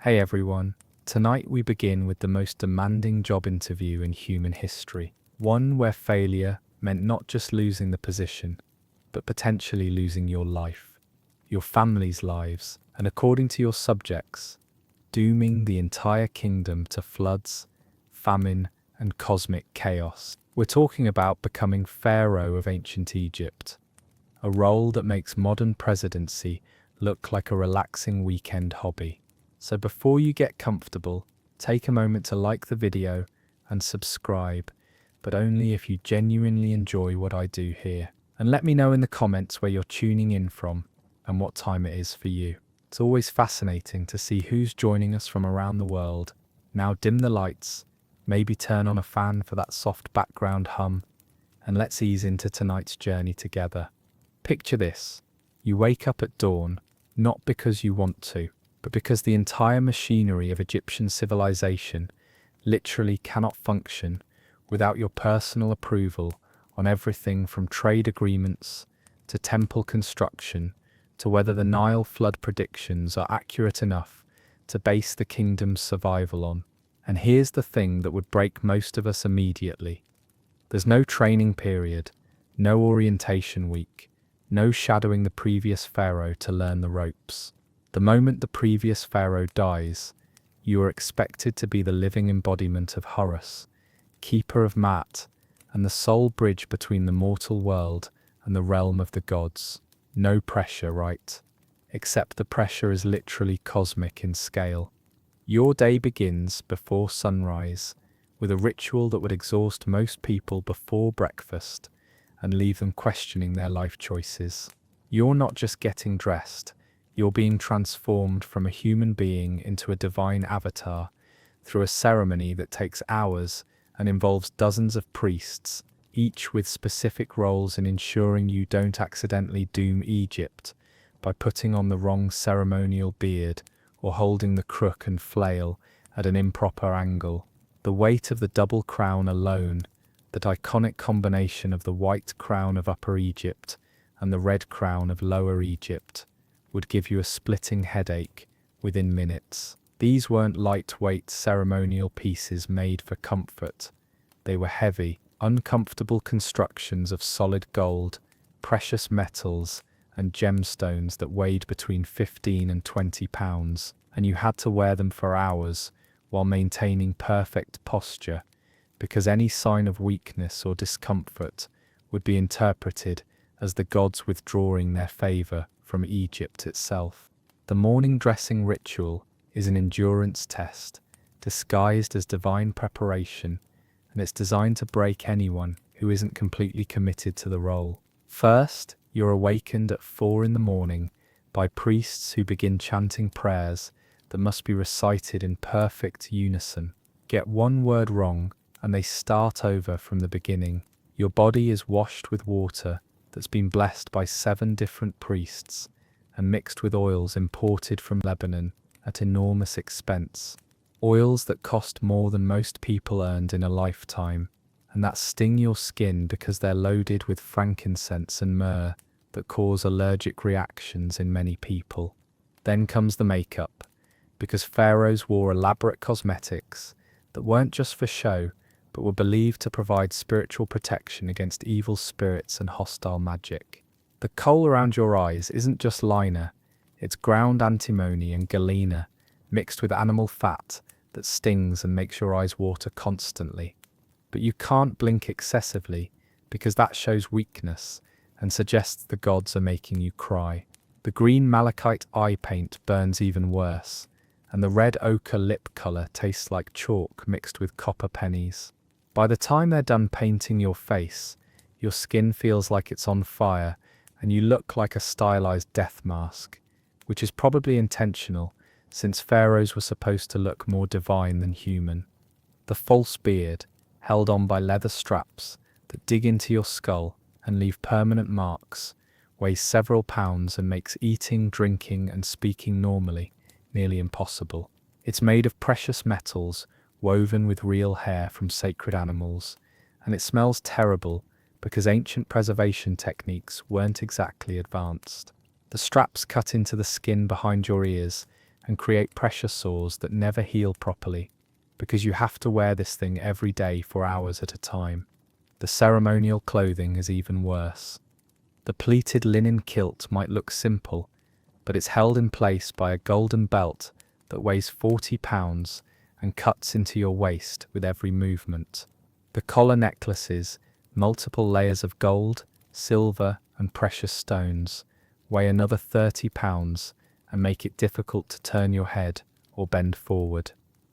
Hey everyone, tonight we begin with the most demanding job interview in human history. One where failure meant not just losing the position, but potentially losing your life, your family's lives, and according to your subjects, dooming the entire kingdom to floods, famine, and cosmic chaos. We're talking about becoming Pharaoh of ancient Egypt, a role that makes modern presidency look like a relaxing weekend hobby. So before you get comfortable, take a moment to like the video and subscribe, but only if you genuinely enjoy what I do here. And let me know in the comments where you're tuning in from and what time it is for you. It's always fascinating to see who's joining us from around the world. Now dim the lights, maybe turn on a fan for that soft background hum, and let's ease into tonight's journey together. Picture this: you wake up at dawn, not because you want to, but because the entire machinery of Egyptian civilization literally cannot function without your personal approval on everything from trade agreements to temple construction to whether the Nile flood predictions are accurate enough to base the kingdom's survival on. And here's the thing that would break most of us immediately. There's no training period, no orientation week, no shadowing the previous pharaoh to learn the ropes. The moment the previous pharaoh dies, you are expected to be the living embodiment of Horus, keeper of Maat, and the sole bridge between the mortal world and the realm of the gods. No pressure, right? Except the pressure is literally cosmic in scale. Your day begins before sunrise, with a ritual that would exhaust most people before breakfast and leave them questioning their life choices. You're not just getting dressed, you're being transformed from a human being into a divine avatar through a ceremony that takes hours and involves dozens of priests, each with specific roles in ensuring you don't accidentally doom Egypt by putting on the wrong ceremonial beard or holding the crook and flail at an improper angle. The weight of the double crown alone, that iconic combination of the white crown of Upper Egypt and the red crown of Lower Egypt, would give you a splitting headache within minutes. These weren't lightweight ceremonial pieces made for comfort. They were heavy, uncomfortable constructions of solid gold, precious metals, and gemstones that weighed between 15 and 20 pounds, and you had to wear them for hours while maintaining perfect posture, because any sign of weakness or discomfort would be interpreted as the gods withdrawing their favor from Egypt itself. The morning dressing ritual is an endurance test, disguised as divine preparation, and it's designed to break anyone who isn't completely committed to the role. First, you're awakened at 4 a.m. by priests who begin chanting prayers that must be recited in perfect unison. Get one word wrong, and they start over from the beginning. Your body is washed with water that's been blessed by 7 different priests and mixed with oils imported from Lebanon at enormous expense. Oils that cost more than most people earned in a lifetime, and that sting your skin because they're loaded with frankincense and myrrh that cause allergic reactions in many people. Then comes the makeup, because pharaohs wore elaborate cosmetics that weren't just for show, but were believed to provide spiritual protection against evil spirits and hostile magic. The coal around your eyes isn't just liner, it's ground antimony and galena mixed with animal fat that stings and makes your eyes water constantly. But you can't blink excessively because that shows weakness and suggests the gods are making you cry. The green malachite eye paint burns even worse, and the red ochre lip colour tastes like chalk mixed with copper pennies. By the time they're done painting your face, your skin feels like it's on fire and you look like a stylized death mask, which is probably intentional since pharaohs were supposed to look more divine than human. The false beard, held on by leather straps that dig into your skull and leave permanent marks, weighs several pounds and makes eating, drinking, and speaking normally nearly impossible. It's made of precious metals woven with real hair from sacred animals, and it smells terrible because ancient preservation techniques weren't exactly advanced. The straps cut into the skin behind your ears and create pressure sores that never heal properly, because you have to wear this thing every day for hours at a time. The ceremonial clothing is even worse. The pleated linen kilt might look simple, but it's held in place by a golden belt that weighs 40 pounds and cuts into your waist with every movement. The collar necklaces, multiple layers of gold, silver, and precious stones, weigh another 30 pounds and make it difficult to turn your head or bend forward.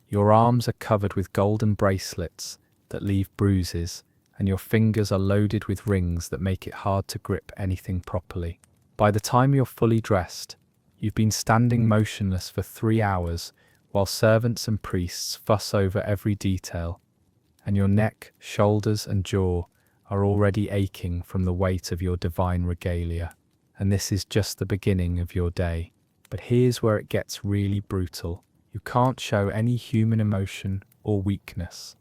Your arms are covered with golden bracelets that leave bruises, and your fingers are loaded with rings that make it hard to grip anything properly. By the time you're fully dressed, you've been standing motionless for 3 hours while servants and priests fuss over every detail, and your neck, shoulders, and jaw are already aching from the weight of your divine regalia. And this is just the beginning of your day. But here's where it gets really brutal. You can't show any human emotion or weakness,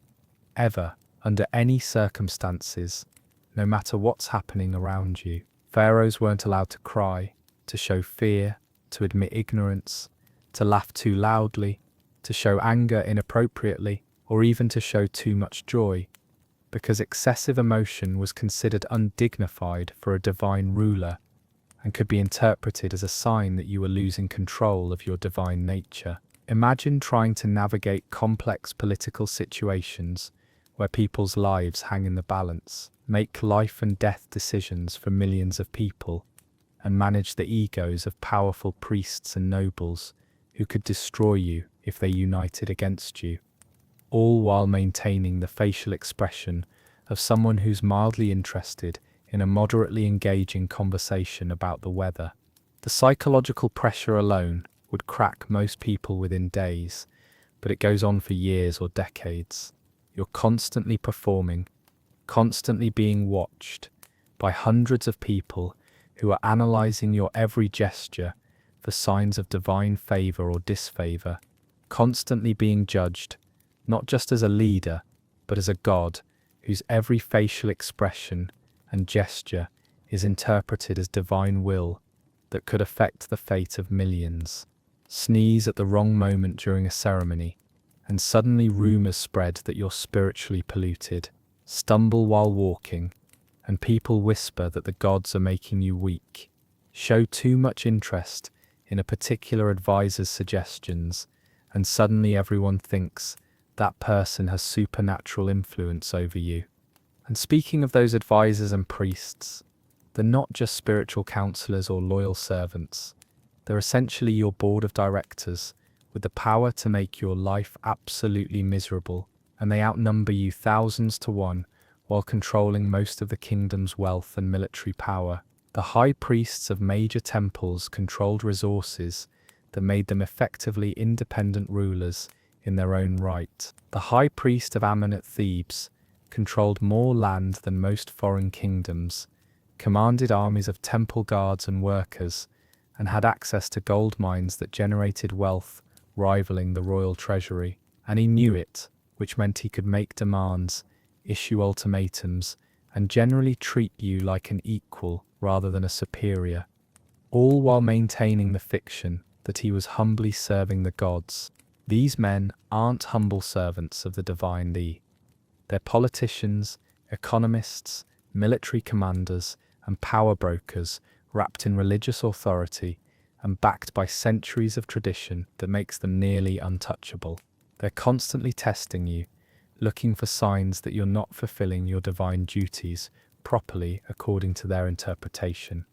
ever, under any circumstances, no matter what's happening around you. Pharaohs weren't allowed to cry, to show fear, to admit ignorance, to laugh too loudly, to show anger inappropriately, or even to show too much joy, because excessive emotion was considered undignified for a divine ruler and could be interpreted as a sign that you were losing control of your divine nature. Imagine trying to navigate complex political situations where people's lives hang in the balance, make life and death decisions for millions of people, and manage the egos of powerful priests and nobles who could destroy you if they united against you, all while maintaining the facial expression of someone who's mildly interested in a moderately engaging conversation about the weather. The psychological pressure alone would crack most people within days, but it goes on for years or decades. You're constantly performing, constantly being watched by hundreds of people who are analyzing your every gesture for signs of divine favor or disfavor, constantly being judged, not just as a leader, but as a god whose every facial expression and gesture is interpreted as divine will that could affect the fate of millions. Sneeze at the wrong moment during a ceremony, and suddenly rumors spread that you're spiritually polluted. Stumble while walking, and people whisper that the gods are making you weak. Show too much interest in a particular advisor's suggestions, and suddenly everyone thinks that person has supernatural influence over you. And speaking of those advisors and priests, they're not just spiritual counselors or loyal servants. They're essentially your board of directors with the power to make your life absolutely miserable, and they outnumber you thousands to one while controlling most of the kingdom's wealth and military power. The high priests of major temples controlled resources that made them effectively independent rulers in their own right. The high priest of Ammon at Thebes controlled more land than most foreign kingdoms, commanded armies of temple guards and workers, and had access to gold mines that generated wealth rivaling the royal treasury. And he knew it, which meant he could make demands, issue ultimatums, and generally treat you like an equal rather than a superior, all while maintaining the fiction that he was humbly serving the gods. These men aren't humble servants of the divine thee. They're politicians, economists, military commanders, and power brokers wrapped in religious authority and backed by centuries of tradition that makes them nearly untouchable. They're constantly testing you, looking for signs that you're not fulfilling your divine duties properly according to their interpretation.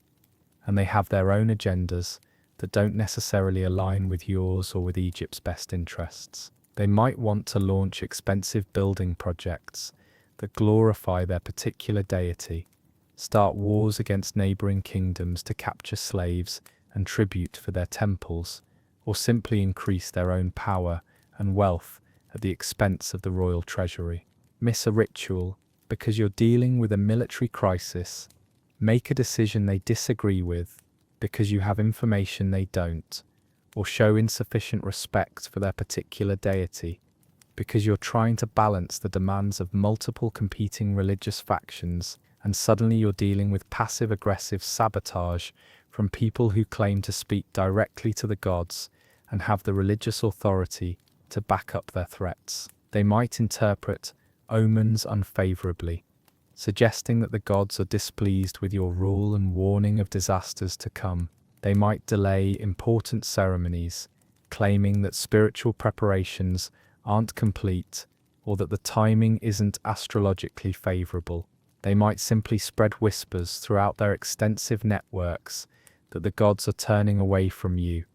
And they have their own agendas that don't necessarily align with yours or with Egypt's best interests. They might want to launch expensive building projects that glorify their particular deity, start wars against neighboring kingdoms to capture slaves and tribute for their temples, or simply increase their own power and wealth at the expense of the royal treasury. Miss a ritual because you're dealing with a military crisis. Make a decision they disagree with because you have information they don't, or show insufficient respect for their particular deity because you're trying to balance the demands of multiple competing religious factions, and suddenly you're dealing with passive-aggressive sabotage from people who claim to speak directly to the gods and have the religious authority to back up their threats. They might interpret omens unfavorably, suggesting that the gods are displeased with your rule and warning of disasters to come. They might delay important ceremonies, claiming that spiritual preparations aren't complete or that the timing isn't astrologically favorable. They might simply spread whispers throughout their extensive networks that the gods are turning away from you,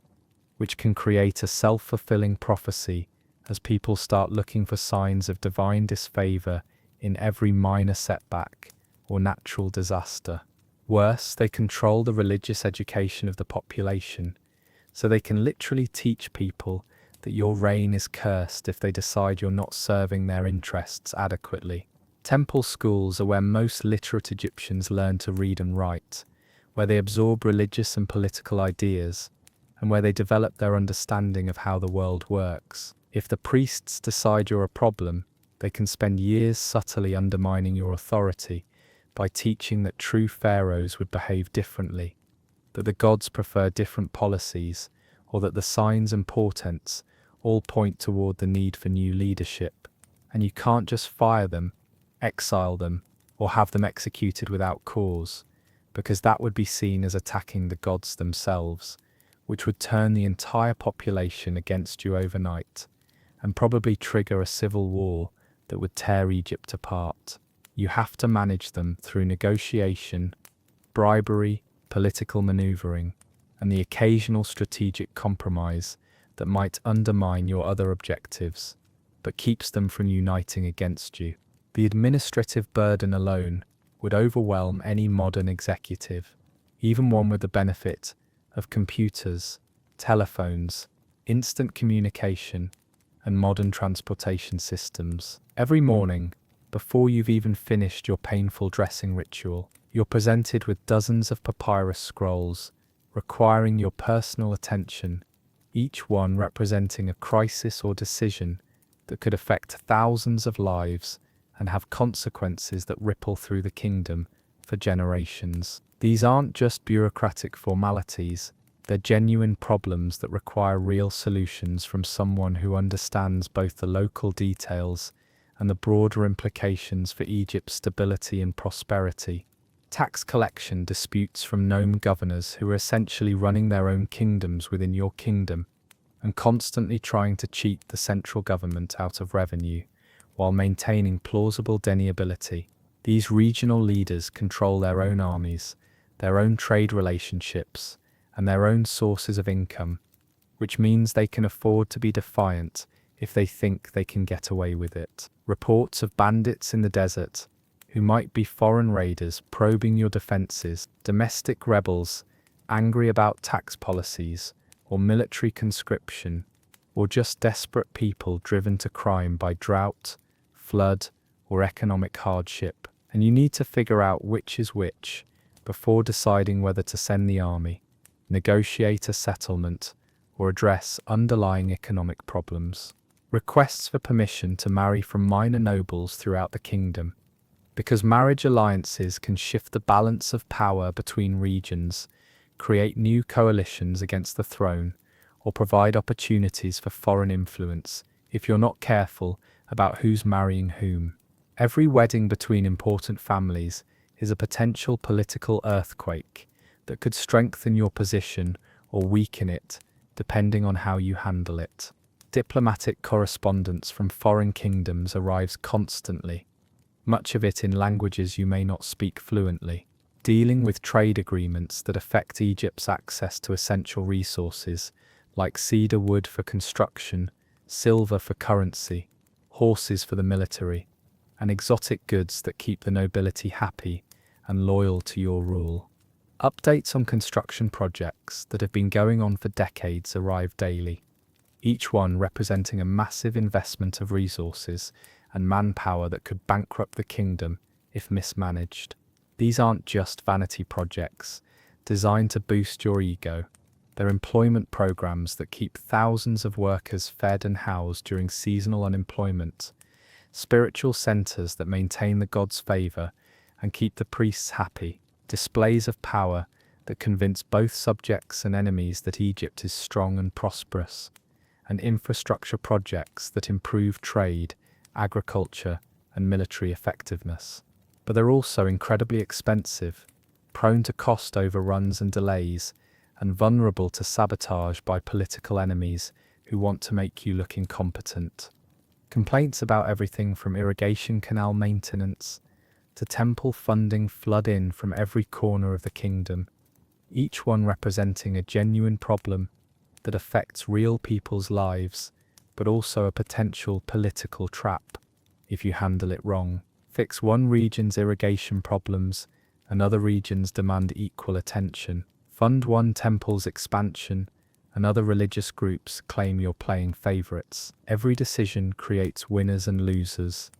which can create a self-fulfilling prophecy as people start looking for signs of divine disfavor in every minor setback or natural disaster. Worse, they control the religious education of the population, so they can literally teach people that your reign is cursed if they decide you're not serving their interests adequately. Temple schools are where most literate Egyptians learn to read and write, where they absorb religious and political ideas, and where they develop their understanding of how the world works. If the priests decide you're a problem, they can spend years subtly undermining your authority by teaching that true pharaohs would behave differently, that the gods prefer different policies, or that the signs and portents all point toward the need for new leadership. And you can't just fire them, exile them, or have them executed without cause, because that would be seen as attacking the gods themselves, which would turn the entire population against you overnight, and probably trigger a civil war that would tear Egypt apart. You have to manage them through negotiation, bribery, political maneuvering, and the occasional strategic compromise that might undermine your other objectives, but keeps them from uniting against you. The administrative burden alone would overwhelm any modern executive, even one with the benefit of computers, telephones, instant communication, and modern transportation systems. Every morning, before you've even finished your painful dressing ritual, you're presented with dozens of papyrus scrolls requiring your personal attention, each one representing a crisis or decision that could affect thousands of lives and have consequences that ripple through the kingdom for generations. These aren't just bureaucratic formalities, they're genuine problems that require real solutions from someone who understands both the local details and the broader implications for Egypt's stability and prosperity. Tax collection disputes from gnome governors who are essentially running their own kingdoms within your kingdom and constantly trying to cheat the central government out of revenue while maintaining plausible deniability. These regional leaders control their own armies, their own trade relationships, and their own sources of income, which means they can afford to be defiant if they think they can get away with it. Reports of bandits in the desert, who might be foreign raiders probing your defenses, domestic rebels angry about tax policies or military conscription, or just desperate people driven to crime by drought, flood, or economic hardship. And you need to figure out which is which before deciding whether to send the army, negotiate a settlement, or address underlying economic problems. Requests for permission to marry from minor nobles throughout the kingdom, because marriage alliances can shift the balance of power between regions, create new coalitions against the throne, or provide opportunities for foreign influence if you're not careful about who's marrying whom. Every wedding between important families is a potential political earthquake that could strengthen your position or weaken it, depending on how you handle it. Diplomatic correspondence from foreign kingdoms arrives constantly, much of it in languages you may not speak fluently, dealing with trade agreements that affect Egypt's access to essential resources like cedar wood for construction, silver for currency, horses for the military, and exotic goods that keep the nobility happy and loyal to your rule. Updates on construction projects that have been going on for decades arrive daily, each one representing a massive investment of resources and manpower that could bankrupt the kingdom if mismanaged. These aren't just vanity projects designed to boost your ego. They're employment programs that keep thousands of workers fed and housed during seasonal unemployment, spiritual centers that maintain the gods' favor and keep the priests happy, displays of power that convince both subjects and enemies that Egypt is strong and prosperous, and infrastructure projects that improve trade, agriculture, and military effectiveness. But they're also incredibly expensive, prone to cost overruns and delays, and vulnerable to sabotage by political enemies who want to make you look incompetent. Complaints about everything from irrigation canal maintenance to temple funding flood in from every corner of the kingdom, each one representing a genuine problem that affects real people's lives, but also a potential political trap if you handle it wrong. Fix one region's irrigation problems, and other regions demand equal attention. Fund one temple's expansion, and other religious groups claim you're playing favorites. Every decision creates winners and losers,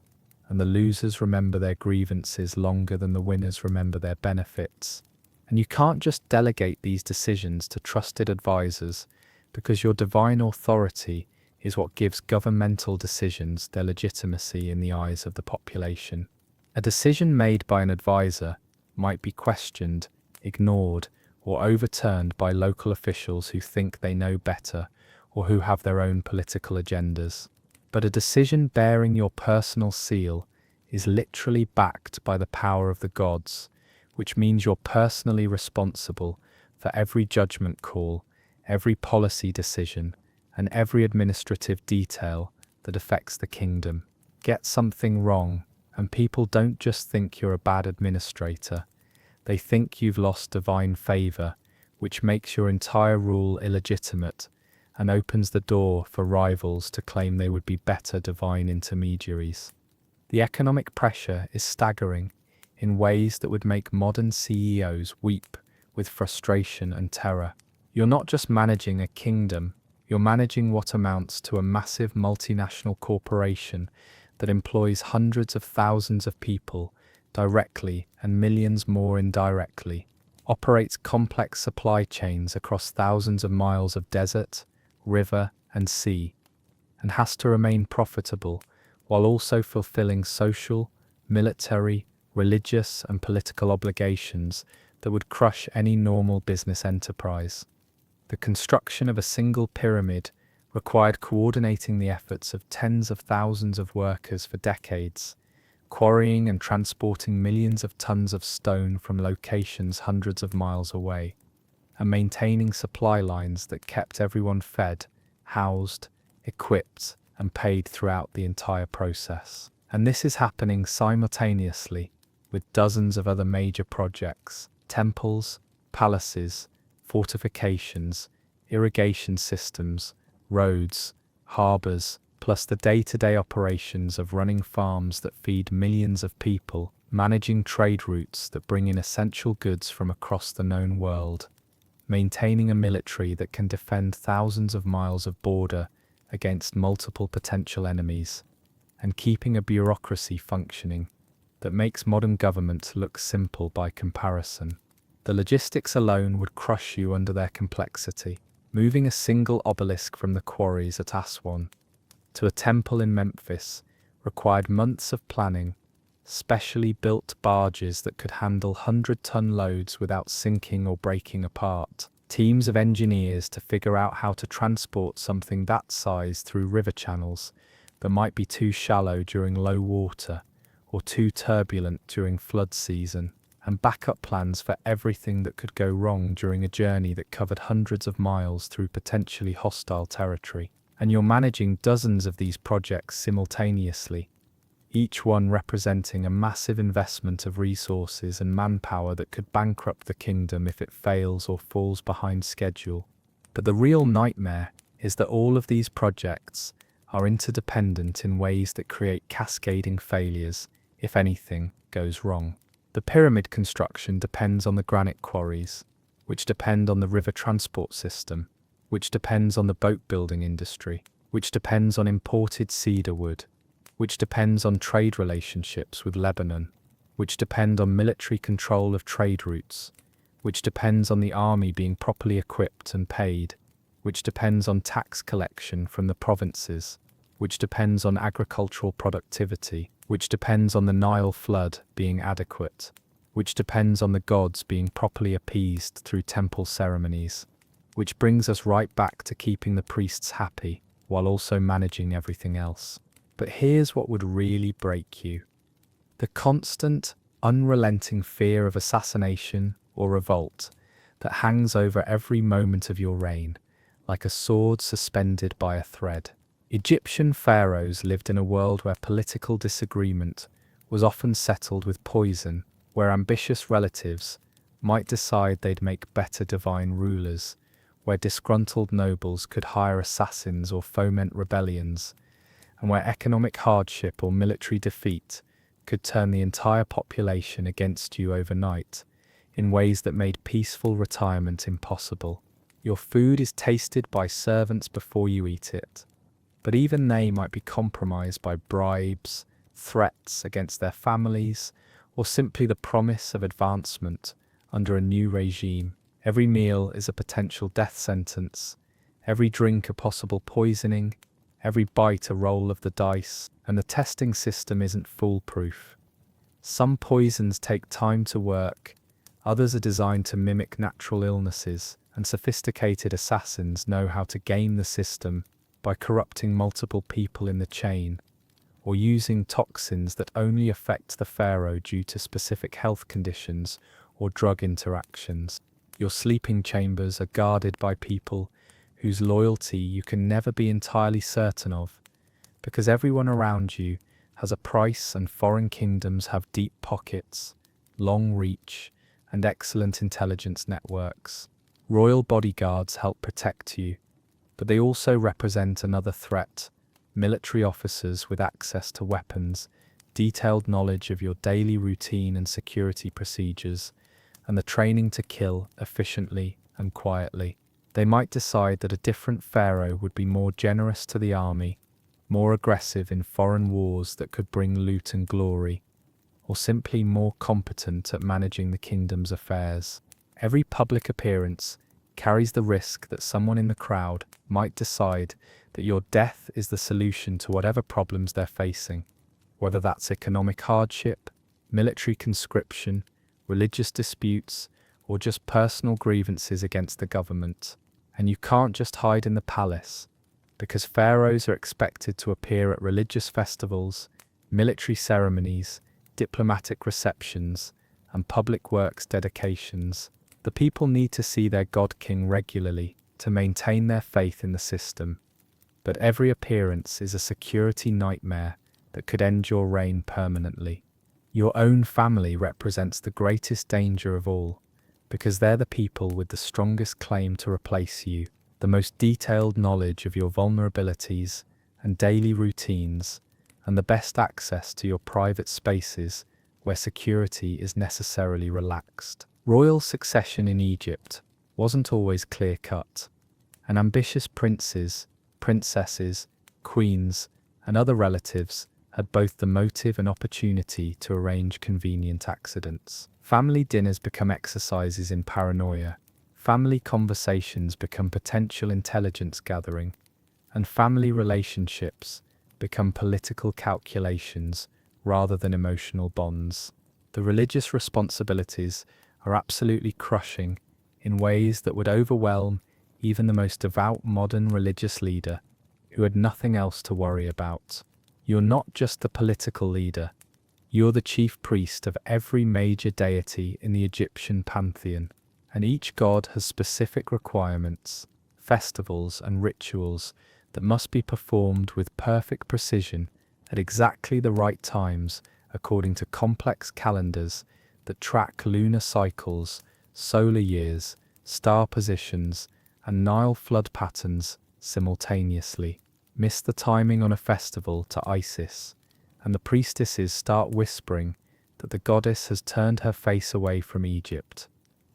and the losers remember their grievances longer than the winners remember their benefits. And you can't just delegate these decisions to trusted advisors, because your divine authority is what gives governmental decisions their legitimacy in the eyes of the population. A decision made by an advisor might be questioned, ignored, or overturned by local officials who think they know better or who have their own political agendas. But a decision bearing your personal seal is literally backed by the power of the gods, which means you're personally responsible for every judgment call, every policy decision, and every administrative detail that affects the kingdom. Get something wrong, and people don't just think you're a bad administrator. They think you've lost divine favor, which makes your entire rule illegitimate and opens the door for rivals to claim they would be better divine intermediaries. The economic pressure is staggering in ways that would make modern CEOs weep with frustration and terror. You're not just managing a kingdom, you're managing what amounts to a massive multinational corporation that employs hundreds of thousands of people directly and millions more indirectly, operates complex supply chains across thousands of miles of desert, river, and sea, and has to remain profitable while also fulfilling social, military, religious, and political obligations that would crush any normal business enterprise. The construction of a single pyramid required coordinating the efforts of tens of thousands of workers for decades, quarrying and transporting millions of tons of stone from locations hundreds of miles away, and maintaining supply lines that kept everyone fed, housed, equipped, and paid throughout the entire process. And this is happening simultaneously with dozens of other major projects: temples, palaces, fortifications, irrigation systems, roads, harbors, plus the day-to-day operations of running farms that feed millions of people, managing trade routes that bring in essential goods from across the known world, maintaining a military that can defend thousands of miles of border against multiple potential enemies, and keeping a bureaucracy functioning that makes modern government look simple by comparison. The logistics alone would crush you under their complexity. Moving a single obelisk from the quarries at Aswan to a temple in Memphis required months of planning, specially built barges that could handle 100-ton loads without sinking or breaking apart, teams of engineers to figure out how to transport something that size through river channels that might be too shallow during low water or too turbulent during flood season, and backup plans for everything that could go wrong during a journey that covered hundreds of miles through potentially hostile territory. And you're managing dozens of these projects simultaneously, each one representing a massive investment of resources and manpower that could bankrupt the kingdom if it fails or falls behind schedule. But the real nightmare is that all of these projects are interdependent in ways that create cascading failures if anything goes wrong. The pyramid construction depends on the granite quarries, which depend on the river transport system, which depends on the boat building industry, which depends on imported cedar wood, which depends on trade relationships with Lebanon, which depend on military control of trade routes, which depends on the army being properly equipped and paid, which depends on tax collection from the provinces, which depends on agricultural productivity, which depends on the Nile flood being adequate, which depends on the gods being properly appeased through temple ceremonies. Which brings us right back to keeping the priests happy while also managing everything else. But here's what would really break you. The constant, unrelenting fear of assassination or revolt that hangs over every moment of your reign, like a sword suspended by a thread. Egyptian pharaohs lived in a world where political disagreement was often settled with poison, where ambitious relatives might decide they'd make better divine rulers, where disgruntled nobles could hire assassins or foment rebellions, and where economic hardship or military defeat could turn the entire population against you overnight in ways that made peaceful retirement impossible. Your food is tasted by servants before you eat it, but even they might be compromised by bribes, threats against their families, or simply the promise of advancement under a new regime. Every meal is a potential death sentence, every drink a possible poisoning, every bite a roll of the dice, and the testing system isn't foolproof. Some poisons take time to work, others are designed to mimic natural illnesses, and sophisticated assassins know how to game the system by corrupting multiple people in the chain, or using toxins that only affect the pharaoh due to specific health conditions or drug interactions. Your sleeping chambers are guarded by people whose loyalty you can never be entirely certain of, because everyone around you has a price and foreign kingdoms have deep pockets, long reach, and excellent intelligence networks. Royal bodyguards help protect you, but they also represent another threat: military officers with access to weapons, detailed knowledge of your daily routine and security procedures, and the training to kill efficiently and quietly. They might decide that a different pharaoh would be more generous to the army, more aggressive in foreign wars that could bring loot and glory, or simply more competent at managing the kingdom's affairs. Every public appearance carries the risk that someone in the crowd might decide that your death is the solution to whatever problems they're facing, whether that's economic hardship, military conscription, religious disputes, or just personal grievances against the government. And you can't just hide in the palace, because pharaohs are expected to appear at religious festivals, military ceremonies, diplomatic receptions, and public works dedications. The people need to see their god-king regularly to maintain their faith in the system, but every appearance is a security nightmare that could end your reign permanently. Your own family represents the greatest danger of all, because they're the people with the strongest claim to replace you, the most detailed knowledge of your vulnerabilities and daily routines, and the best access to your private spaces where security is necessarily relaxed. Royal succession in Egypt wasn't always clear-cut, and ambitious princes, princesses, queens, and other relatives had both the motive and opportunity to arrange convenient accidents. Family dinners become exercises in paranoia, family conversations become potential intelligence gathering, and family relationships become political calculations rather than emotional bonds. The religious responsibilities are absolutely crushing in ways that would overwhelm even the most devout modern religious leader who had nothing else to worry about. You're not just the political leader, you're the chief priest of every major deity in the Egyptian pantheon, and each god has specific requirements, festivals, and rituals that must be performed with perfect precision at exactly the right times according to complex calendars that track lunar cycles, solar years, star positions, and Nile flood patterns simultaneously. Miss the timing on a festival to Isis, and the priestesses start whispering that the goddess has turned her face away from Egypt,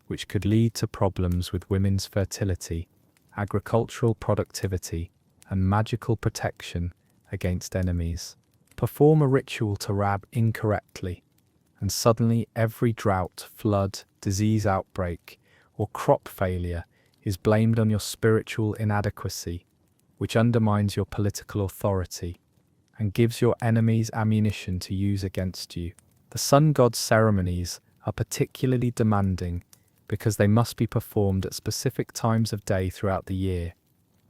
which could lead to problems with women's fertility, agricultural productivity, and magical protection against enemies. Perform a ritual to Rab incorrectly, and suddenly every drought, flood, disease outbreak, or crop failure is blamed on your spiritual inadequacy, which undermines your political authority and gives your enemies ammunition to use against you. The sun god's ceremonies are particularly demanding because they must be performed at specific times of day throughout the year,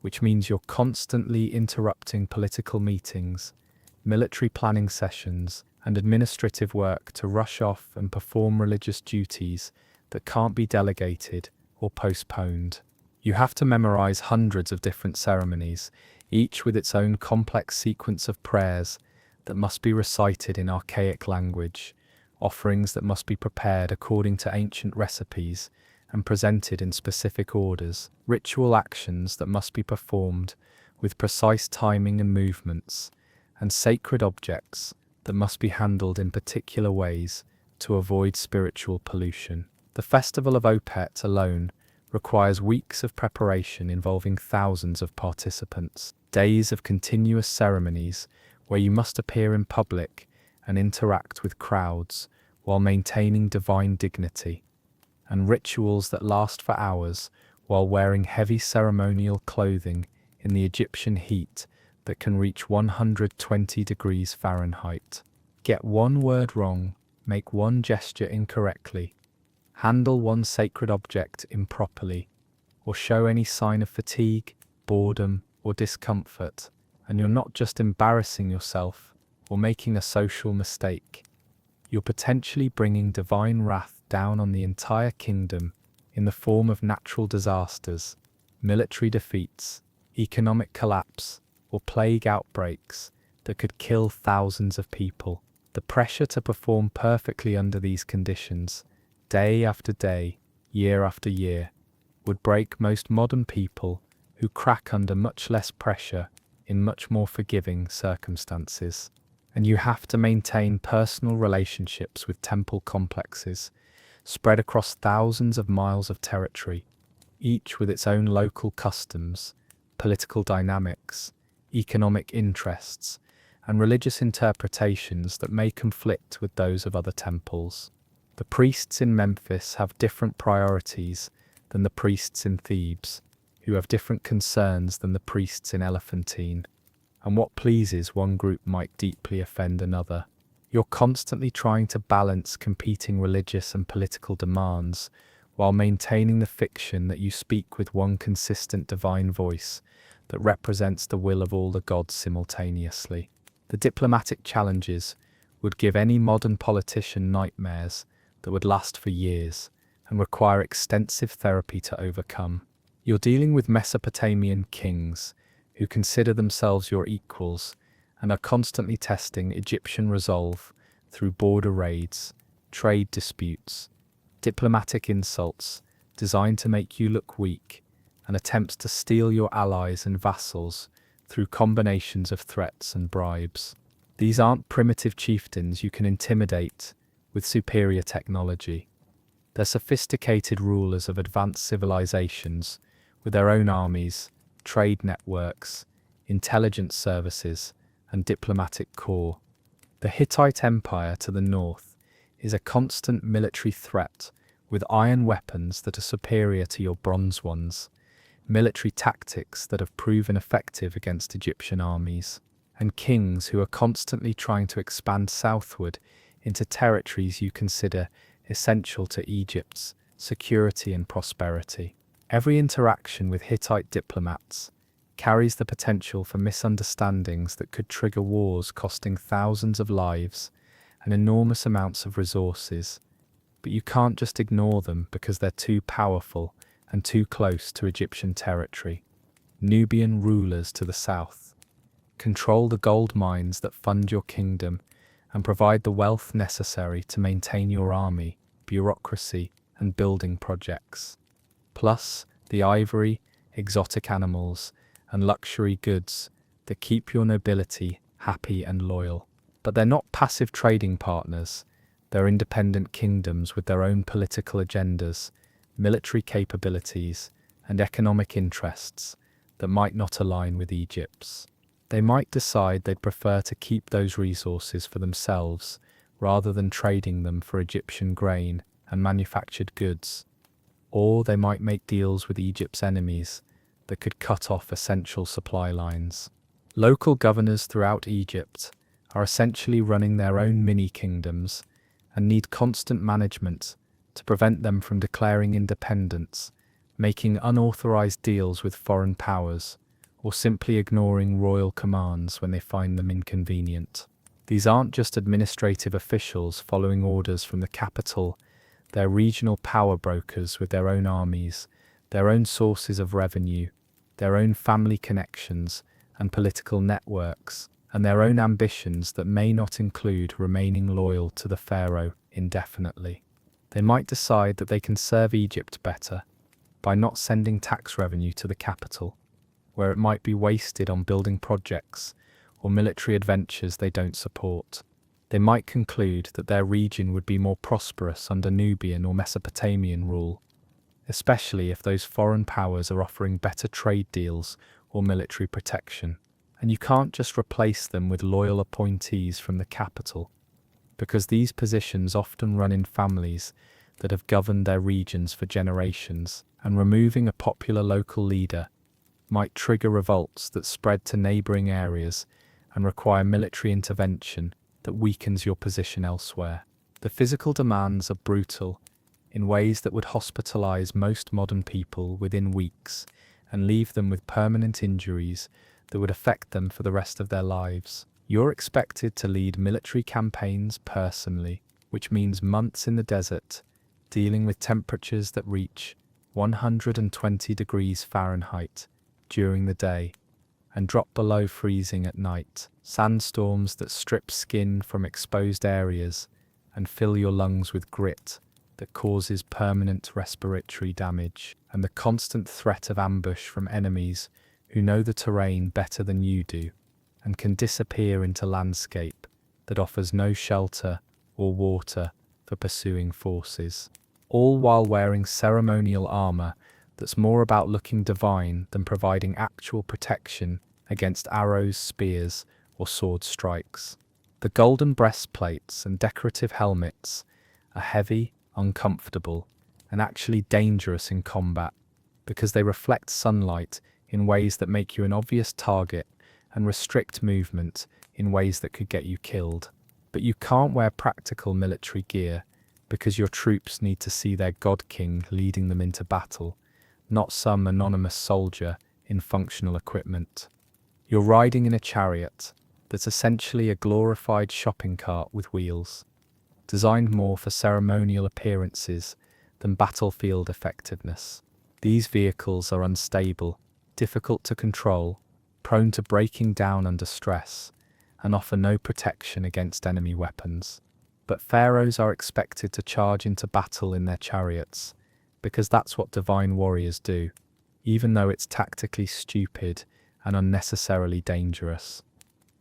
which means you're constantly interrupting political meetings, military planning sessions, and administrative work to rush off and perform religious duties that can't be delegated or postponed. You have to memorize hundreds of different ceremonies, each with its own complex sequence of prayers that must be recited in archaic language, offerings that must be prepared according to ancient recipes and presented in specific orders, ritual actions that must be performed with precise timing and movements, and sacred objects that must be handled in particular ways to avoid spiritual pollution. The festival of Opet alone requires weeks of preparation involving thousands of participants, days of continuous ceremonies where you must appear in public and interact with crowds while maintaining divine dignity, and rituals that last for hours while wearing heavy ceremonial clothing in the Egyptian heat that can reach 120 degrees Fahrenheit. Get one word wrong, make one gesture incorrectly, handle one sacred object improperly, or show any sign of fatigue, boredom, or discomfort, and you're not just embarrassing yourself or making a social mistake. You're potentially bringing divine wrath down on the entire kingdom in the form of natural disasters, military defeats, economic collapse, or plague outbreaks that could kill thousands of people. The pressure to perform perfectly under these conditions, day after day, year after year, would break most modern people who crack under much less pressure in much more forgiving circumstances. And you have to maintain personal relationships with temple complexes spread across thousands of miles of territory, each with its own local customs, political dynamics, economic interests, and religious interpretations that may conflict with those of other temples. The priests in Memphis have different priorities than the priests in Thebes, who have different concerns than the priests in Elephantine, and what pleases one group might deeply offend another. You're constantly trying to balance competing religious and political demands while maintaining the fiction that you speak with one consistent divine voice that represents the will of all the gods simultaneously. The diplomatic challenges would give any modern politician nightmares that would last for years and require extensive therapy to overcome. You're dealing with Mesopotamian kings who consider themselves your equals and are constantly testing Egyptian resolve through border raids, trade disputes, diplomatic insults designed to make you look weak, and attempts to steal your allies and vassals through combinations of threats and bribes. These aren't primitive chieftains you can intimidate with superior technology. They're sophisticated rulers of advanced civilizations with their own armies, trade networks, intelligence services, and diplomatic corps. The Hittite Empire to the north is a constant military threat with iron weapons that are superior to your bronze ones, military tactics that have proven effective against Egyptian armies, and kings who are constantly trying to expand southward into territories you consider essential to Egypt's security and prosperity. Every interaction with Hittite diplomats carries the potential for misunderstandings that could trigger wars costing thousands of lives and enormous amounts of resources, but you can't just ignore them because they're too powerful and too close to Egyptian territory. Nubian rulers to the south control the gold mines that fund your kingdom and provide the wealth necessary to maintain your army, bureaucracy, and building projects. Plus, the ivory, exotic animals, and luxury goods that keep your nobility happy and loyal. But they're not passive trading partners. They're independent kingdoms with their own political agendas, military capabilities, and economic interests that might not align with Egypt's. They might decide they'd prefer to keep those resources for themselves rather than trading them for Egyptian grain and manufactured goods. Or they might make deals with Egypt's enemies that could cut off essential supply lines. Local governors throughout Egypt are essentially running their own mini-kingdoms and need constant management to prevent them from declaring independence, making unauthorized deals with foreign powers, or simply ignoring royal commands when they find them inconvenient. These aren't just administrative officials following orders from the capital, they're regional power brokers with their own armies, their own sources of revenue, their own family connections and political networks, and their own ambitions that may not include remaining loyal to the Pharaoh indefinitely. They might decide that they can serve Egypt better by not sending tax revenue to the capital, where it might be wasted on building projects or military adventures they don't support. They might conclude that their region would be more prosperous under Nubian or Mesopotamian rule, especially if those foreign powers are offering better trade deals or military protection. And you can't just replace them with loyal appointees from the capital, because these positions often run in families that have governed their regions for generations, and removing a popular local leader might trigger revolts that spread to neighboring areas and require military intervention that weakens your position elsewhere. The physical demands are brutal in ways that would hospitalize most modern people within weeks and leave them with permanent injuries that would affect them for the rest of their lives. You're expected to lead military campaigns personally, which means months in the desert, dealing with temperatures that reach 120 degrees Fahrenheit during the day and drop below freezing at night, sandstorms that strip skin from exposed areas and fill your lungs with grit that causes permanent respiratory damage, and the constant threat of ambush from enemies who know the terrain better than you do and can disappear into landscape that offers no shelter or water for pursuing forces, all while wearing ceremonial armor that's more about looking divine than providing actual protection against arrows, spears, or sword strikes. The golden breastplates and decorative helmets are heavy, uncomfortable, and actually dangerous in combat because they reflect sunlight in ways that make you an obvious target and restrict movement in ways that could get you killed. But you can't wear practical military gear because your troops need to see their God King leading them into battle, not some anonymous soldier in functional equipment. You're riding in a chariot that's essentially a glorified shopping cart with wheels, designed more for ceremonial appearances than battlefield effectiveness. These vehicles are unstable, difficult to control, prone to breaking down under stress, and offer no protection against enemy weapons. But pharaohs are expected to charge into battle in their chariots, because that's what divine warriors do, even though it's tactically stupid and unnecessarily dangerous.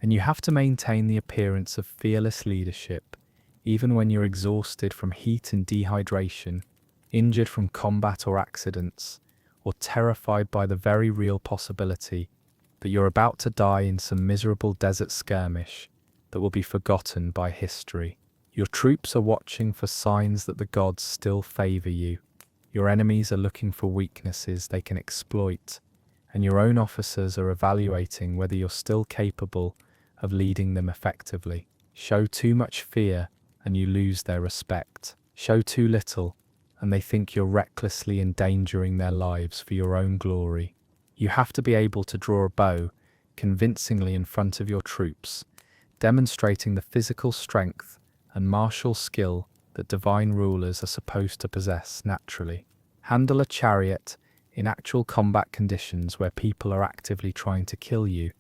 And you have to maintain the appearance of fearless leadership, even when you're exhausted from heat and dehydration, injured from combat or accidents, or terrified by the very real possibility that you're about to die in some miserable desert skirmish that will be forgotten by history. Your troops are watching for signs that the gods still favor you. Your enemies are looking for weaknesses they can exploit, and your own officers are evaluating whether you're still capable of leading them effectively. Show too much fear and you lose their respect. Show too little and they think you're recklessly endangering their lives for your own glory. You have to be able to draw a bow convincingly in front of your troops, demonstrating the physical strength and martial skill that divine rulers are supposed to possess naturally. Handle a chariot in actual combat conditions where people are actively trying to kill you,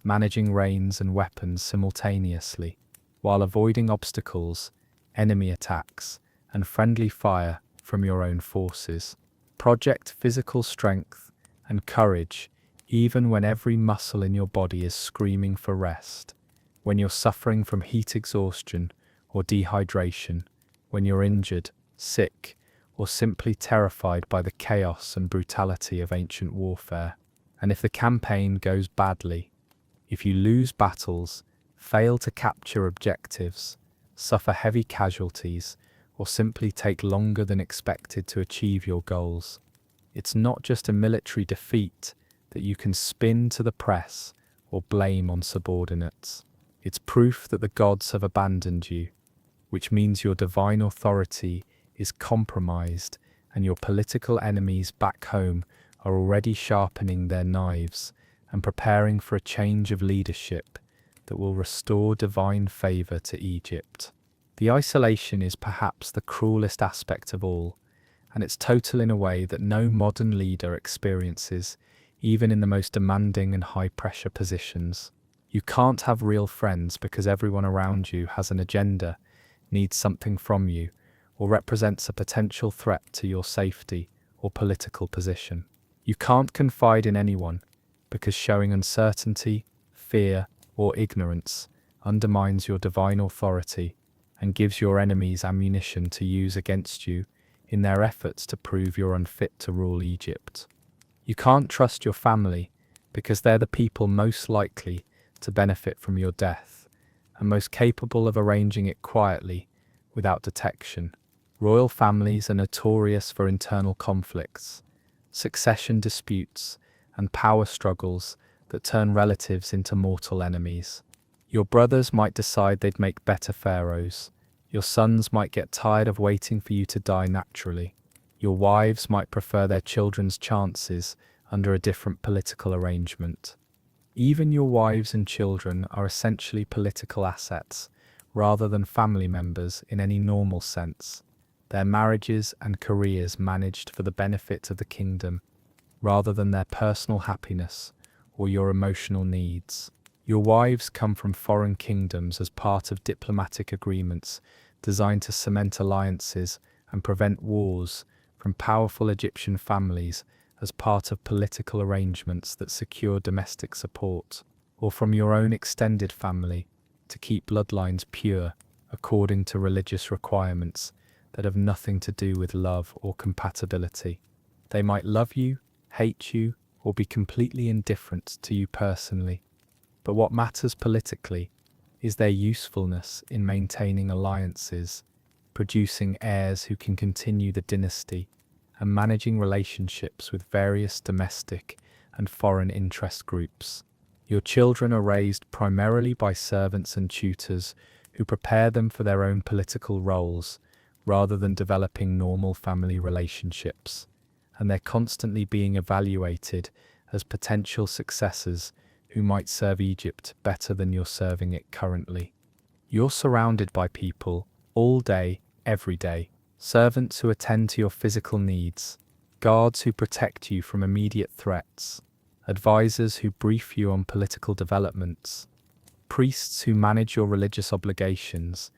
managing reins and weapons simultaneously, while avoiding obstacles, enemy attacks, and friendly fire from your own forces. Project physical strength and courage even when every muscle in your body is screaming for rest, when you're suffering from heat exhaustion or dehydration, when you're injured, sick, or simply terrified by the chaos and brutality of ancient warfare. And if the campaign goes badly, if you lose battles, fail to capture objectives, suffer heavy casualties, or simply take longer than expected to achieve your goals, it's not just a military defeat that you can spin to the press or blame on subordinates. It's proof that the gods have abandoned you, which means your divine authority is compromised and your political enemies back home are already sharpening their knives and preparing for a change of leadership that will restore divine favor to Egypt. The isolation is perhaps the cruelest aspect of all, and it's total in a way that no modern leader experiences, even in the most demanding and high-pressure positions. You can't have real friends because everyone around you has an agenda, needs something from you, or represents a potential threat to your safety or political position. You can't confide in anyone because showing uncertainty, fear, or ignorance undermines your divine authority and gives your enemies ammunition to use against you in their efforts to prove you're unfit to rule Egypt. You can't trust your family because they're the people most likely to benefit from your death and most capable of arranging it quietly without detection. Royal families are notorious for internal conflicts, succession disputes, and power struggles that turn relatives into mortal enemies. Your brothers might decide they'd make better pharaohs. Your sons might get tired of waiting for you to die naturally. Your wives might prefer their children's chances under a different political arrangement. Even your wives and children are essentially political assets, rather than family members in any normal sense. Their marriages and careers managed for the benefit of the kingdom, rather than their personal happiness or your emotional needs. Your wives come from foreign kingdoms as part of diplomatic agreements designed to cement alliances and prevent wars, from powerful Egyptian families as part of political arrangements that secure domestic support, or from your own extended family to keep bloodlines pure according to religious requirements that have nothing to do with love or compatibility. They might love you, hate you, or be completely indifferent to you personally. But what matters politically is their usefulness in maintaining alliances, producing heirs who can continue the dynasty, and managing relationships with various domestic and foreign interest groups. Your children are raised primarily by servants and tutors who prepare them for their own political roles, rather than developing normal family relationships, and they're constantly being evaluated as potential successors who might serve Egypt better than you're serving it currently. You're surrounded by people all day, every day, servants who attend to your physical needs, guards who protect you from immediate threats, advisors who brief you on political developments, priests who manage your religious obligations,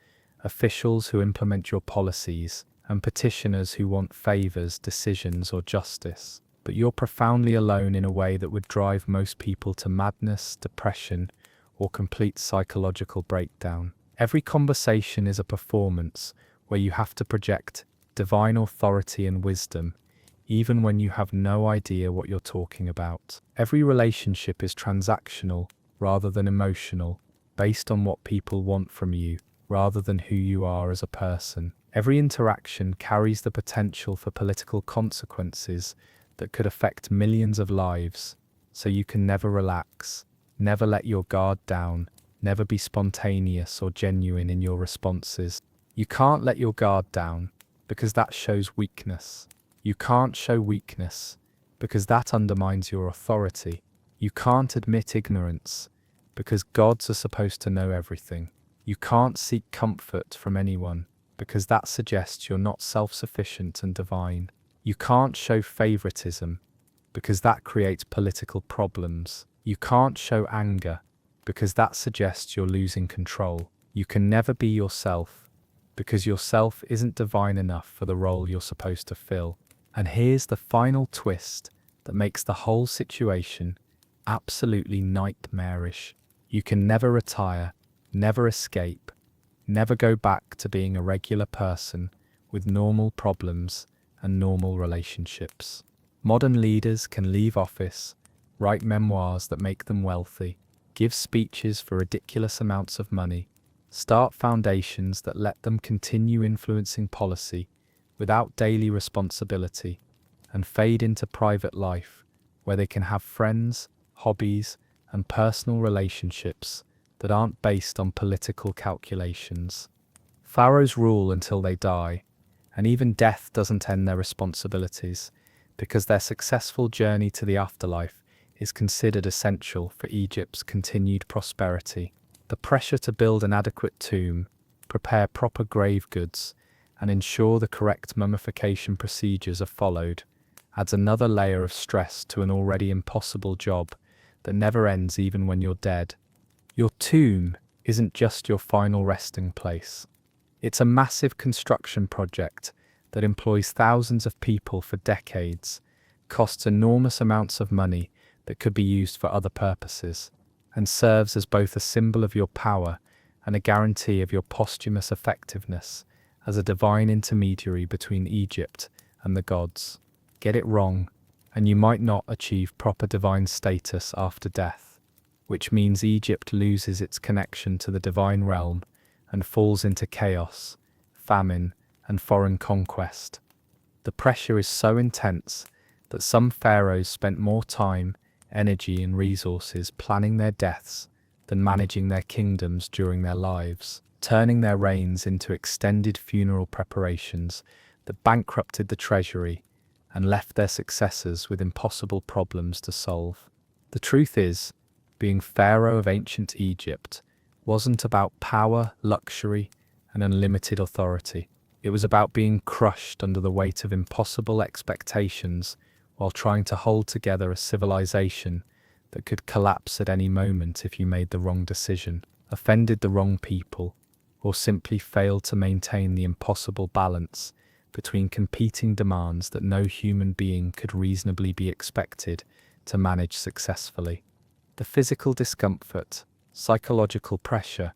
officials who implement your policies, and petitioners who want favors, decisions, or justice. But you're profoundly alone in a way that would drive most people to madness, depression, or complete psychological breakdown. Every conversation is a performance where you have to project divine authority and wisdom, even when you have no idea what you're talking about. Every relationship is transactional rather than emotional, based on what people want from you rather than who you are as a person. Every interaction carries the potential for political consequences that could affect millions of lives, so you can never relax, never let your guard down, never be spontaneous or genuine in your responses. You can't let your guard down because that shows weakness. You can't show weakness because that undermines your authority. You can't admit ignorance because gods are supposed to know everything. You can't seek comfort from anyone because that suggests you're not self-sufficient and divine. You can't show favoritism because that creates political problems. You can't show anger because that suggests you're losing control. You can never be yourself because yourself isn't divine enough for the role you're supposed to fill. And here's the final twist that makes the whole situation absolutely nightmarish. You can never retire, never escape, never go back to being a regular person with normal problems and normal relationships. Modern leaders can leave office, write memoirs that make them wealthy, give speeches for ridiculous amounts of money, start foundations that let them continue influencing policy without daily responsibility, and fade into private life where they can have friends, hobbies, and personal relationships that aren't based on political calculations. Pharaohs rule until they die, and even death doesn't end their responsibilities, because their successful journey to the afterlife is considered essential for Egypt's continued prosperity. The pressure to build an adequate tomb, prepare proper grave goods, and ensure the correct mummification procedures are followed adds another layer of stress to an already impossible job that never ends even when you're dead. Your tomb isn't just your final resting place. It's a massive construction project that employs thousands of people for decades, costs enormous amounts of money that could be used for other purposes, and serves as both a symbol of your power and a guarantee of your posthumous effectiveness as a divine intermediary between Egypt and the gods. Get it wrong, and you might not achieve proper divine status after death, which means Egypt loses its connection to the divine realm and falls into chaos, famine, and foreign conquest. The pressure is so intense that some pharaohs spent more time, energy, and resources planning their deaths than managing their kingdoms during their lives, turning their reigns into extended funeral preparations that bankrupted the treasury and left their successors with impossible problems to solve. The truth is, being pharaoh of ancient Egypt wasn't about power, luxury, and unlimited authority. It was about being crushed under the weight of impossible expectations while trying to hold together a civilization that could collapse at any moment if you made the wrong decision, offended the wrong people, or simply failed to maintain the impossible balance between competing demands that no human being could reasonably be expected to manage successfully. The physical discomfort, psychological pressure,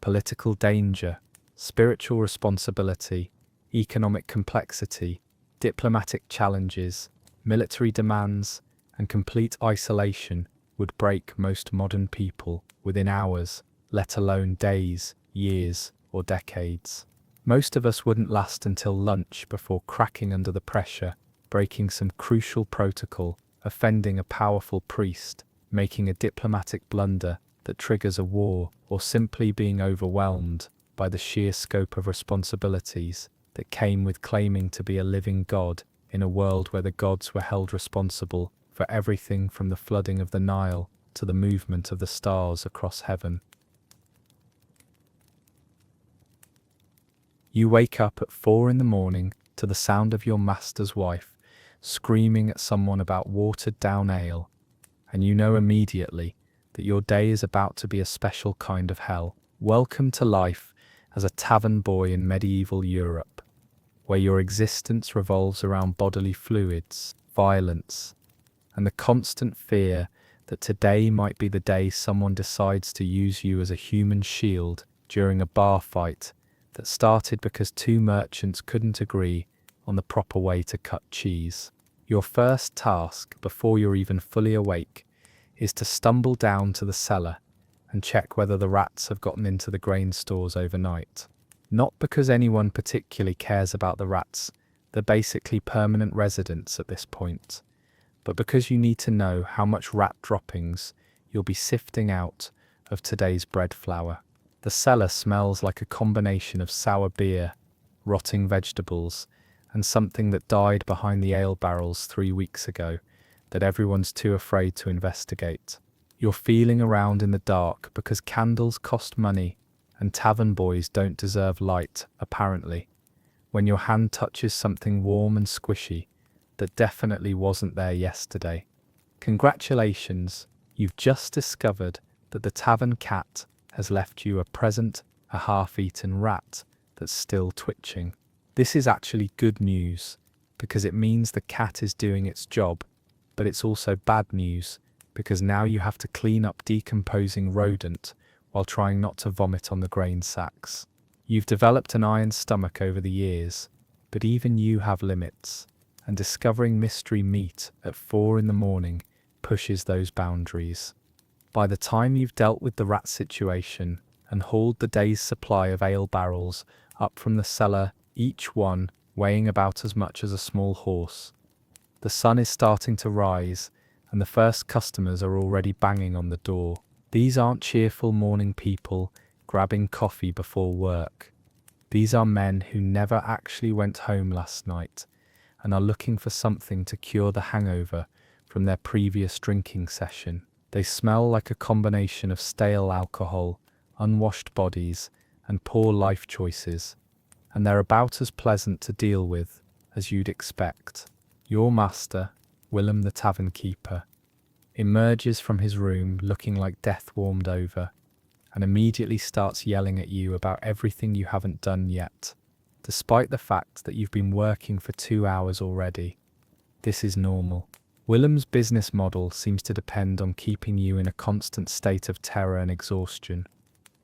political danger, spiritual responsibility, economic complexity, diplomatic challenges, military demands, and complete isolation would break most modern people within hours, let alone days, years, or decades. Most of us wouldn't last until lunch before cracking under the pressure, breaking some crucial protocol, offending a powerful priest, making a diplomatic blunder that triggers a war, or simply being overwhelmed by the sheer scope of responsibilities that came with claiming to be a living god in a world where the gods were held responsible for everything from the flooding of the Nile to the movement of the stars across heaven. You wake up at 4 a.m. to the sound of your master's wife screaming at someone about watered-down ale, and you know immediately that your day is about to be a special kind of hell. Welcome to life as a tavern boy in medieval Europe, where your existence revolves around bodily fluids, violence, and the constant fear that today might be the day someone decides to use you as a human shield during a bar fight that started because two merchants couldn't agree on the proper way to cut cheese. Your first task, before you're even fully awake, is to stumble down to the cellar and check whether the rats have gotten into the grain stores overnight. Not because anyone particularly cares about the rats, they're basically permanent residents at this point, but because you need to know how much rat droppings you'll be sifting out of today's bread flour. The cellar smells like a combination of sour beer, rotting vegetables, and something that died behind the ale barrels 3 weeks ago that everyone's too afraid to investigate. You're feeling around in the dark because candles cost money and tavern boys don't deserve light, apparently, when your hand touches something warm and squishy that definitely wasn't there yesterday. Congratulations, you've just discovered that the tavern cat has left you a present, a half-eaten rat that's still twitching. This is actually good news, because it means the cat is doing its job, but it's also bad news, because now you have to clean up decomposing rodent while trying not to vomit on the grain sacks. You've developed an iron stomach over the years, but even you have limits, and discovering mystery meat at 4 a.m. pushes those boundaries. By the time you've dealt with the rat situation and hauled the day's supply of ale barrels up from the cellar, each one weighing about as much as a small horse, the sun is starting to rise and the first customers are already banging on the door. These aren't cheerful morning people grabbing coffee before work. These are men who never actually went home last night and are looking for something to cure the hangover from their previous drinking session. They smell like a combination of stale alcohol, unwashed bodies, and poor life choices, and they're about as pleasant to deal with as you'd expect. Your master, Willem the tavern keeper, emerges from his room looking like death warmed over, and immediately starts yelling at you about everything you haven't done yet, despite the fact that you've been working for 2 hours already. This is normal. Willem's business model seems to depend on keeping you in a constant state of terror and exhaustion,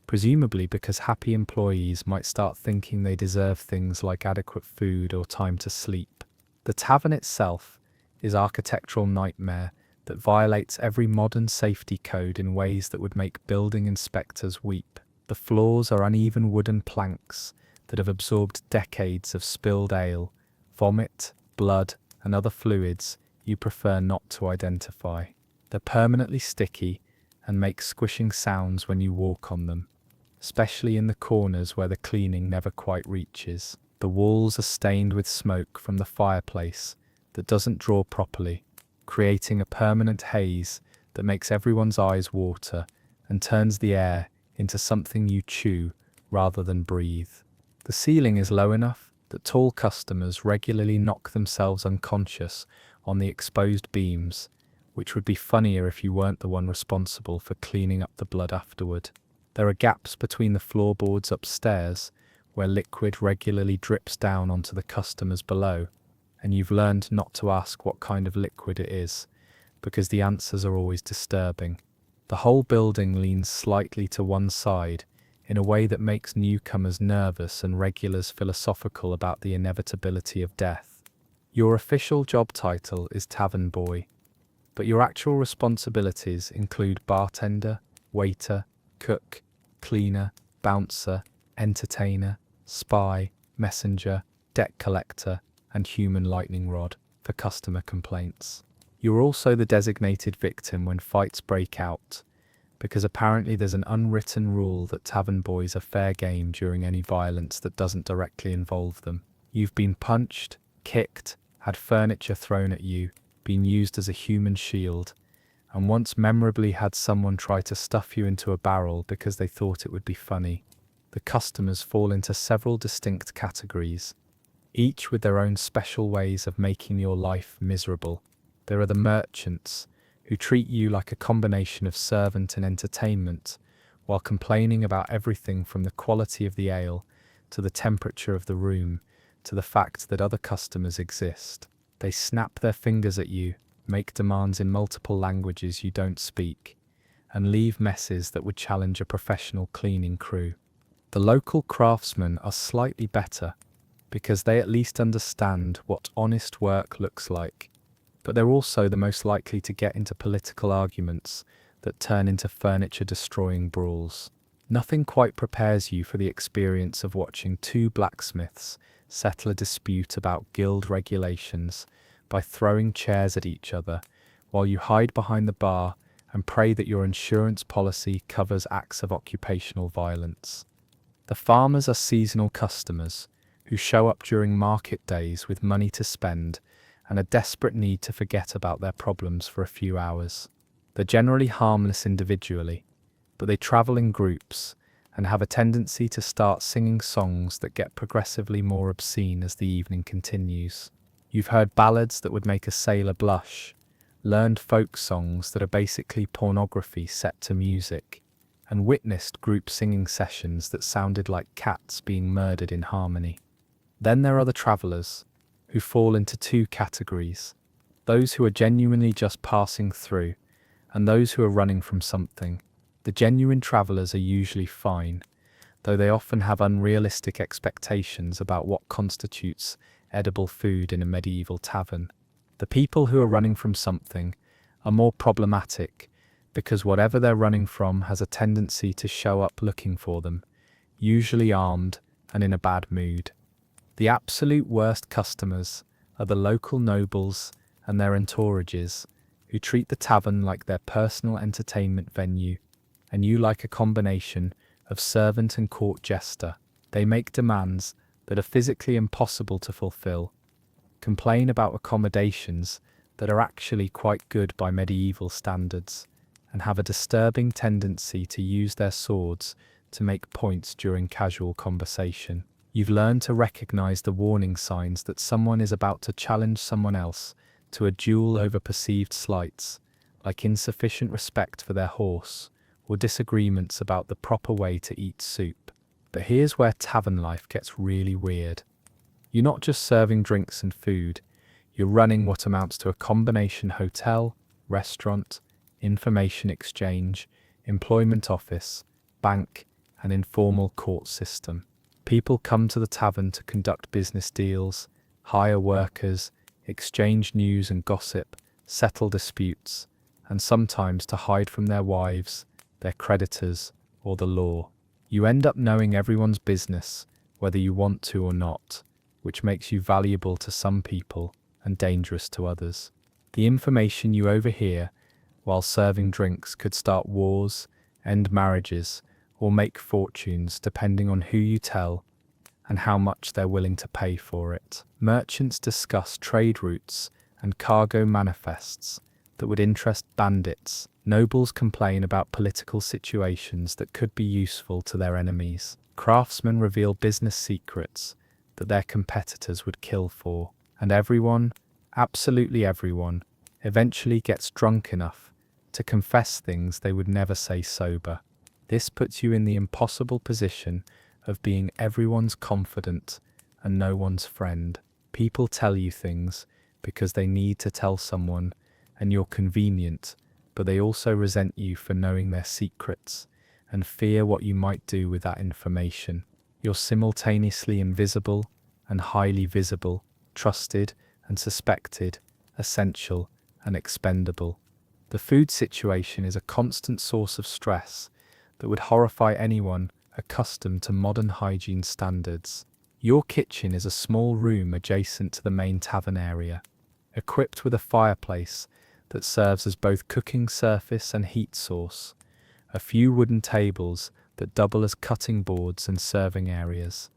presumably because happy employees might start thinking they deserve things like adequate food or time to sleep. The tavern itself is architectural nightmare that violates every modern safety code in ways that would make building inspectors weep. The floors are uneven wooden planks that have absorbed decades of spilled ale, vomit, blood, and other fluids you prefer not to identify. They're permanently sticky and make squishing sounds when you walk on them, especially in the corners where the cleaning never quite reaches. The walls are stained with smoke from the fireplace that doesn't draw properly, creating a permanent haze that makes everyone's eyes water and turns the air into something you chew rather than breathe. The ceiling is low enough that tall customers regularly knock themselves unconscious on the exposed beams, which would be funnier if you weren't the one responsible for cleaning up the blood afterward. There are gaps between the floorboards upstairs where liquid regularly drips down onto the customers below, and you've learned not to ask what kind of liquid it is, because the answers are always disturbing. The whole building leans slightly to one side in a way that makes newcomers nervous and regulars philosophical about the inevitability of death. Your official job title is tavern boy, but your actual responsibilities include bartender, waiter, cook, cleaner, bouncer, entertainer, spy, messenger, debt collector, and human lightning rod for customer complaints. You're also the designated victim when fights break out, because apparently there's an unwritten rule that tavern boys are fair game during any violence that doesn't directly involve them. You've been punched, kicked, had furniture thrown at you, been used as a human shield, and once memorably had someone try to stuff you into a barrel because they thought it would be funny. The customers fall into several distinct categories, each with their own special ways of making your life miserable. There are the merchants, who treat you like a combination of servant and entertainment, while complaining about everything from the quality of the ale, to the temperature of the room, to the fact that other customers exist. They snap their fingers at you, make demands in multiple languages you don't speak, and leave messes that would challenge a professional cleaning crew. The local craftsmen are slightly better, because they at least understand what honest work looks like, but they're also the most likely to get into political arguments that turn into furniture-destroying brawls. Nothing quite prepares you for the experience of watching two blacksmiths settle a dispute about guild regulations by throwing chairs at each other, while you hide behind the bar and pray that your insurance policy covers acts of occupational violence. The farmers are seasonal customers who show up during market days with money to spend and a desperate need to forget about their problems for a few hours. They're generally harmless individually, but they travel in groups and have a tendency to start singing songs that get progressively more obscene as the evening continues. You've heard ballads that would make a sailor blush, learned folk songs that are basically pornography set to music, and witnessed group singing sessions that sounded like cats being murdered in harmony. Then there are the travellers, who fall into two categories: those who are genuinely just passing through, and those who are running from something. The genuine travellers are usually fine, though they often have unrealistic expectations about what constitutes edible food in a medieval tavern. The people who are running from something are more problematic, because whatever they're running from has a tendency to show up looking for them, usually armed and in a bad mood. The absolute worst customers are the local nobles and their entourages, who treat the tavern like their personal entertainment venue, and you like a combination of servant and court jester. They make demands that are physically impossible to fulfill, complain about accommodations that are actually quite good by medieval standards, and have a disturbing tendency to use their swords to make points during casual conversation. You've learned to recognize the warning signs that someone is about to challenge someone else to a duel over perceived slights, like insufficient respect for their horse or disagreements about the proper way to eat soup. But here's where tavern life gets really weird. You're not just serving drinks and food, you're running what amounts to a combination hotel, restaurant, information exchange, employment office, bank, and informal court system. People come to the tavern to conduct business deals, hire workers, exchange news and gossip, settle disputes, and sometimes to hide from their wives, their creditors, or the law. You end up knowing everyone's business, whether you want to or not, which makes you valuable to some people and dangerous to others. The information you overhear while serving drinks could start wars, end marriages, or make fortunes depending on who you tell and how much they're willing to pay for it. Merchants discuss trade routes and cargo manifests that would interest bandits. Nobles complain about political situations that could be useful to their enemies. Craftsmen reveal business secrets that their competitors would kill for. And everyone, absolutely everyone, eventually gets drunk enough to confess things they would never say sober. This puts you in the impossible position of being everyone's confidant and no one's friend. People tell you things because they need to tell someone, and you're convenient, but they also resent you for knowing their secrets and fear what you might do with that information. You're simultaneously invisible and highly visible, trusted and suspected, essential and expendable. The food situation is a constant source of stress that would horrify anyone accustomed to modern hygiene standards. Your kitchen is a small room adjacent to the main tavern area, equipped with a fireplace that serves as both cooking surface and heat source, a few wooden tables that double as cutting boards and serving areas,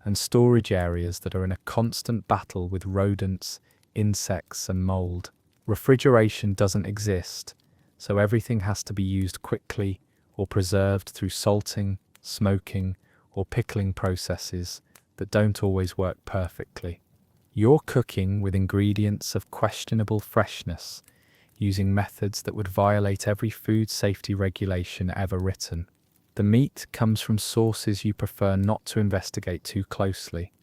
and storage areas that are in a constant battle with rodents, insects, and mold. Refrigeration doesn't exist, so everything has to be used quickly or preserved through salting, smoking, or pickling processes that don't always work perfectly. You're cooking with ingredients of questionable freshness, using methods that would violate every food safety regulation ever written. The meat comes from sources you prefer not to investigate too closely,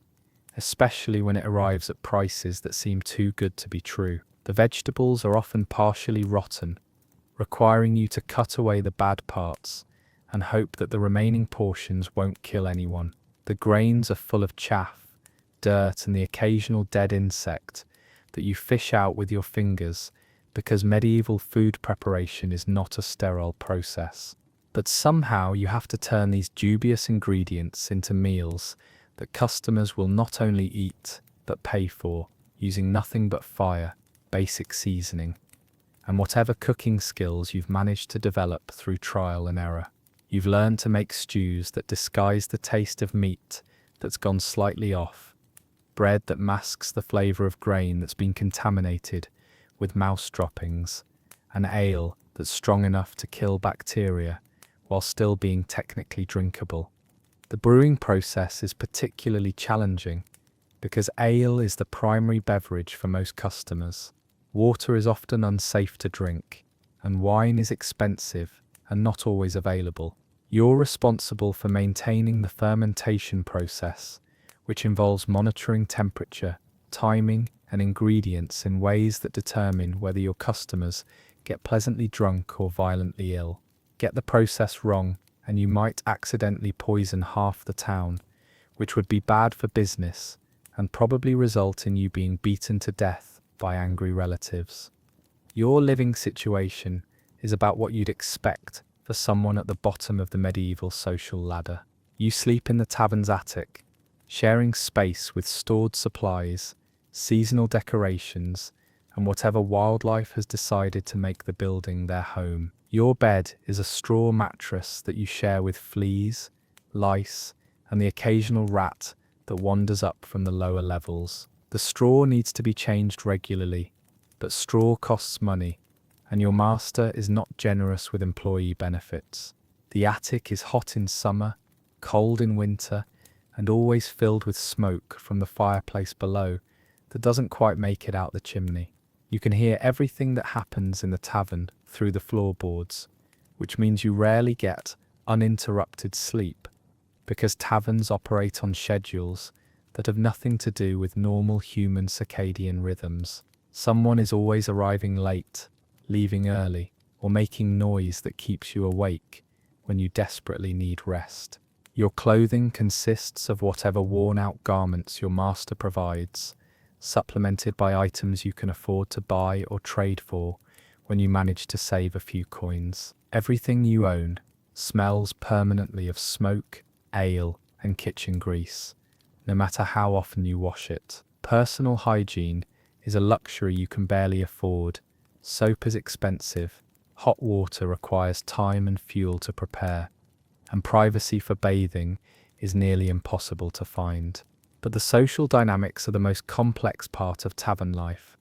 especially when it arrives at prices that seem too good to be true. The vegetables are often partially rotten, requiring you to cut away the bad parts and hope that the remaining portions won't kill anyone. The grains are full of chaff, dirt, and the occasional dead insect that you fish out with your fingers because medieval food preparation is not a sterile process. But somehow you have to turn these dubious ingredients into meals that customers will not only eat but pay for, using nothing but fire, basic seasoning, and whatever cooking skills you've managed to develop through trial and error. You've learned to make stews that disguise the taste of meat that's gone slightly off, bread that masks the flavour of grain that's been contaminated with mouse droppings, and ale that's strong enough to kill bacteria while still being technically drinkable. The brewing process is particularly challenging because ale is the primary beverage for most customers. Water is often unsafe to drink, and wine is expensive and not always available. You're responsible for maintaining the fermentation process, which involves monitoring temperature, timing, and ingredients in ways that determine whether your customers get pleasantly drunk or violently ill. Get the process wrong, and you might accidentally poison half the town, which would be bad for business and probably result in you being beaten to death by angry relatives. Your living situation is about what you'd expect for someone at the bottom of the medieval social ladder. You sleep in the tavern's attic, sharing space with stored supplies, seasonal decorations, and whatever wildlife has decided to make the building their home. Your bed is a straw mattress that you share with fleas, lice, and the occasional rat that wanders up from the lower levels. The straw needs to be changed regularly, but straw costs money, and your master is not generous with employee benefits. The attic is hot in summer, cold in winter, and always filled with smoke from the fireplace below that doesn't quite make it out the chimney. You can hear everything that happens in the tavern through the floorboards, which means you rarely get uninterrupted sleep, because taverns operate on schedules that have nothing to do with normal human circadian rhythms. Someone is always arriving late, leaving early, or making noise that keeps you awake when you desperately need rest. Your clothing consists of whatever worn-out garments your master provides, supplemented by items you can afford to buy or trade for when you manage to save a few coins. Everything you own smells permanently of smoke, ale, and kitchen grease, no matter how often you wash it. Personal hygiene is a luxury you can barely afford. Soap is expensive, hot water requires time and fuel to prepare, and privacy for bathing is nearly impossible to find. But the social dynamics are the most complex part of tavern life,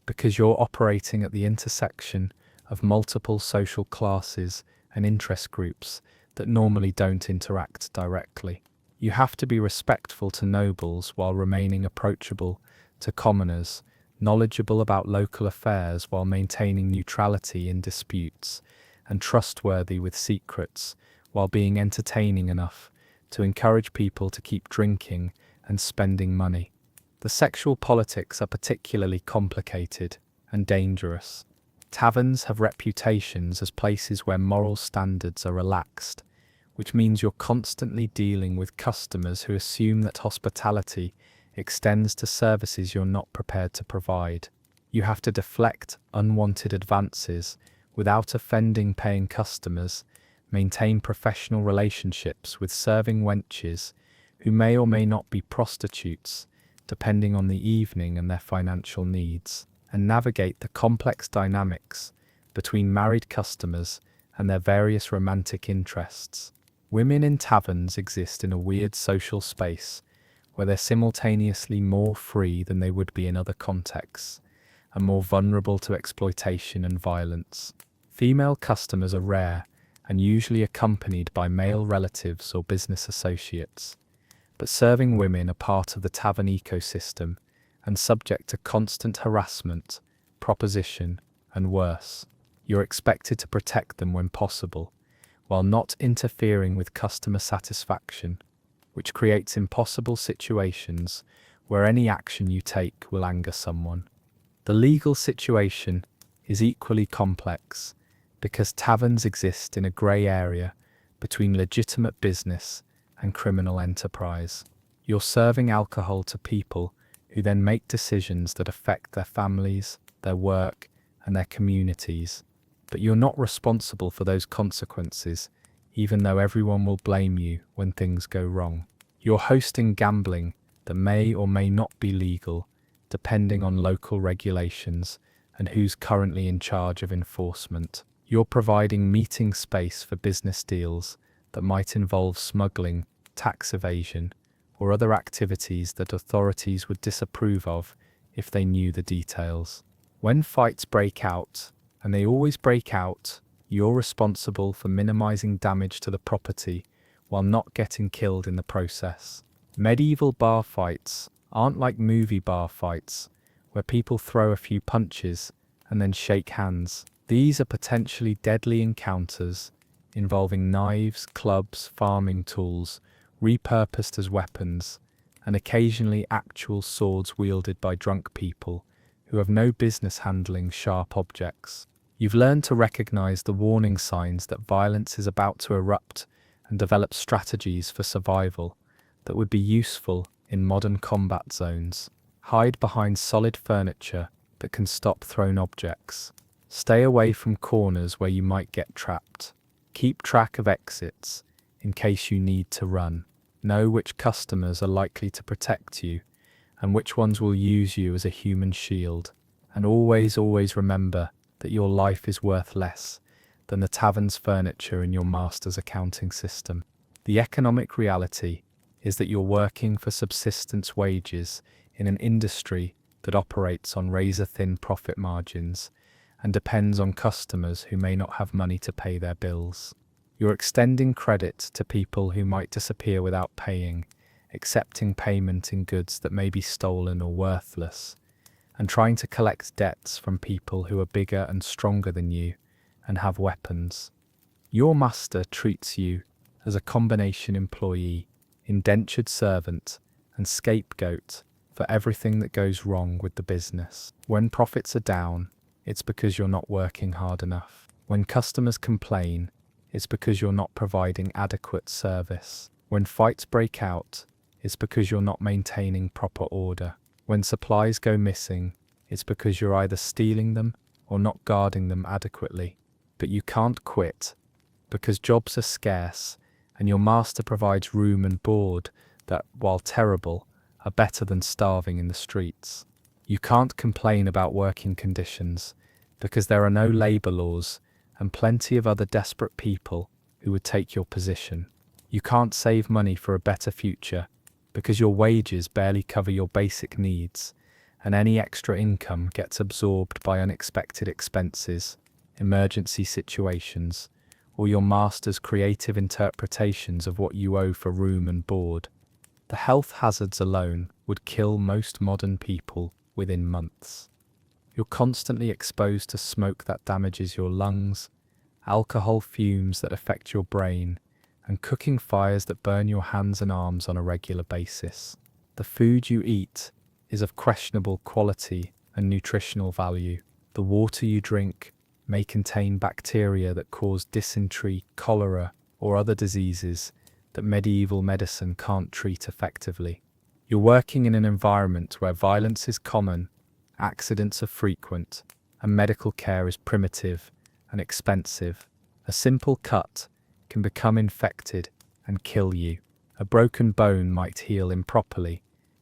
because you're operating at the intersection of multiple social classes and interest groups that normally don't interact directly. You have to be respectful to nobles while remaining approachable to commoners, knowledgeable about local affairs while maintaining neutrality in disputes, and trustworthy with secrets while being entertaining enough to encourage people to keep drinking and spending money. The sexual politics are particularly complicated and dangerous. Taverns have reputations as places where moral standards are relaxed, which means you're constantly dealing with customers who assume that hospitality extends to services you're not prepared to provide. You have to deflect unwanted advances without offending paying customers, maintain professional relationships with serving wenches who may or may not be prostitutes, depending on the evening and their financial needs, and navigate the complex dynamics between married customers and their various romantic interests. Women in taverns exist in a weird social space where they're simultaneously more free than they would be in other contexts, and more vulnerable to exploitation and violence. Female customers are rare and usually accompanied by male relatives or business associates, but serving women are part of the tavern ecosystem and subject to constant harassment, proposition, and worse. You're expected to protect them when possible, while not interfering with customer satisfaction, which creates impossible situations where any action you take will anger someone. The legal situation is equally complex, because taverns exist in a grey area between legitimate business and criminal enterprise. You're serving alcohol to people who then make decisions that affect their families, their work, and their communities. But you're not responsible for those consequences, even though everyone will blame you when things go wrong. You're hosting gambling that may or may not be legal, depending on local regulations and who's currently in charge of enforcement. You're providing meeting space for business deals that might involve smuggling, tax evasion, or other activities that authorities would disapprove of if they knew the details. When fights break out, and they always break out, you're responsible for minimizing damage to the property while not getting killed in the process. Medieval bar fights aren't like movie bar fights, where people throw a few punches and then shake hands. These are potentially deadly encounters involving knives, clubs, farming tools, repurposed as weapons, and occasionally actual swords wielded by drunk people who have no business handling sharp objects. You've learned to recognize the warning signs that violence is about to erupt and develop strategies for survival that would be useful in modern combat zones. Hide behind solid furniture that can stop thrown objects. Stay away from corners where you might get trapped. Keep track of exits in case you need to run. Know which customers are likely to protect you and which ones will use you as a human shield. And always remember that your life is worth less than the tavern's furniture in your master's accounting system. The economic reality is that you're working for subsistence wages in an industry that operates on razor-thin profit margins and depends on customers who may not have money to pay their bills. You're extending credit to people who might disappear without paying, accepting payment in goods that may be stolen or worthless, and trying to collect debts from people who are bigger and stronger than you and have weapons. Your master treats you as a combination employee, indentured servant, and scapegoat for everything that goes wrong with the business. When profits are down, it's because you're not working hard enough. When customers complain, it's because you're not providing adequate service. When fights break out, it's because you're not maintaining proper order. When supplies go missing, it's because you're either stealing them or not guarding them adequately. But you can't quit, because jobs are scarce, and your master provides room and board that, while terrible, are better than starving in the streets. You can't complain about working conditions, because there are no labour laws and plenty of other desperate people who would take your position. You can't save money for a better future, because your wages barely cover your basic needs, and any extra income gets absorbed by unexpected expenses, emergency situations, or your master's creative interpretations of what you owe for room and board. The health hazards alone would kill most modern people within months. You're constantly exposed to smoke that damages your lungs, alcohol fumes that affect your brain, and cooking fires that burn your hands and arms on a regular basis. The food you eat is of questionable quality and nutritional value. The water you drink may contain bacteria that cause dysentery, cholera, or other diseases that medieval medicine can't treat effectively. You're working in an environment where violence is common, accidents are frequent, and medical care is primitive and expensive. A simple cut can become infected and kill you. A broken bone might heal improperly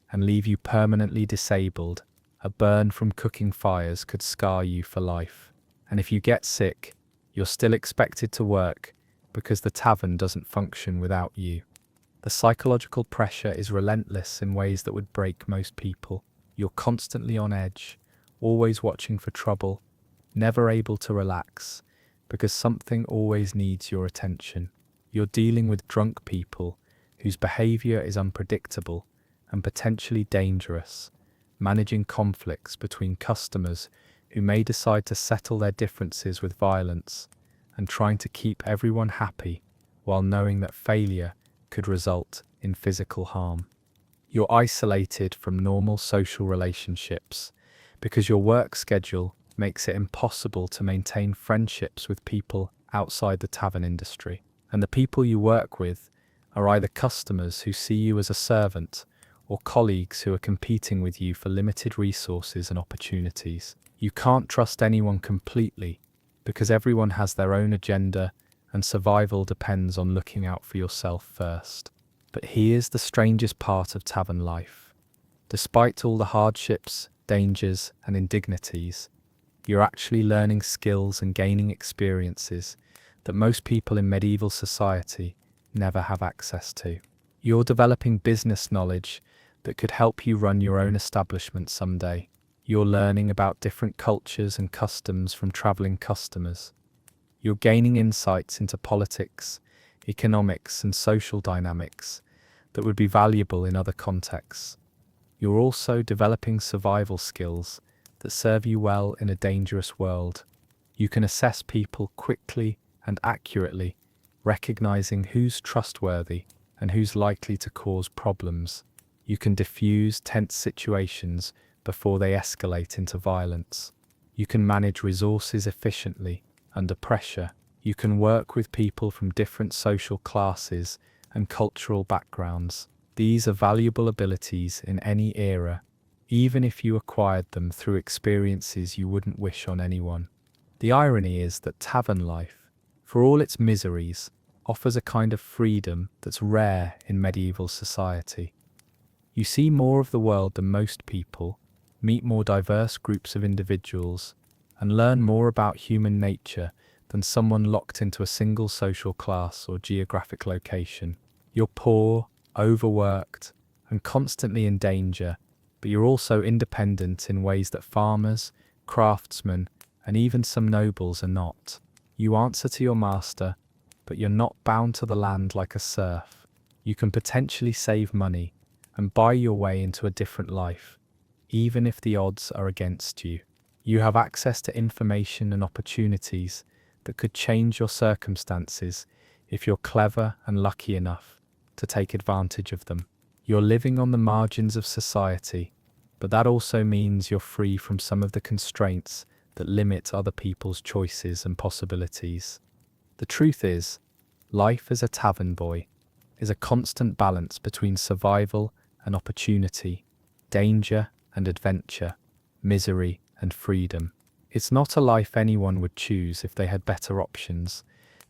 and leave you permanently disabled. A burn from cooking fires could scar you for life. And if you get sick, you're still expected to work because the tavern doesn't function without you. The psychological pressure is relentless in ways that would break most people. You're constantly on edge, always watching for trouble, never able to relax, because something always needs your attention. You're dealing with drunk people whose behavior is unpredictable and potentially dangerous, managing conflicts between customers who may decide to settle their differences with violence, and trying to keep everyone happy while knowing that failure could result in physical harm. You're isolated from normal social relationships because your work schedule makes it impossible to maintain friendships with people outside the tavern industry. And the people you work with are either customers who see you as a servant or colleagues who are competing with you for limited resources and opportunities. You can't trust anyone completely because everyone has their own agenda and survival depends on looking out for yourself first. But here's the strangest part of tavern life. Despite all the hardships, dangers, and indignities, you're actually learning skills and gaining experiences that most people in medieval society never have access to. You're developing business knowledge that could help you run your own establishment someday. You're learning about different cultures and customs from traveling customers. You're gaining insights into politics, economics, and social dynamics that would be valuable in other contexts. You're also developing survival skills that serve you well in a dangerous world. You can assess people quickly and accurately, recognizing who's trustworthy and who's likely to cause problems. You can diffuse tense situations before they escalate into violence. You can manage resources efficiently under pressure. You can work with people from different social classes and cultural backgrounds. These are valuable abilities in any era, even if you acquired them through experiences you wouldn't wish on anyone. The irony is that tavern life, for all its miseries, offers a kind of freedom that's rare in medieval society. You see more of the world than most people, meet more diverse groups of individuals, and learn more about human nature than someone locked into a single social class or geographic location. You're poor, overworked, and constantly in danger, but you're also independent in ways that farmers, craftsmen, and even some nobles are not. You answer to your master, but you're not bound to the land like a serf. You can potentially save money and buy your way into a different life, even if the odds are against you. You have access to information and opportunities that could change your circumstances if you're clever and lucky enough to take advantage of them. You're living on the margins of society, but that also means you're free from some of the constraints that limit other people's choices and possibilities. The truth is, life as a tavern boy is a constant balance between survival and opportunity, danger and adventure, misery and freedom. It's not a life anyone would choose if they had better options,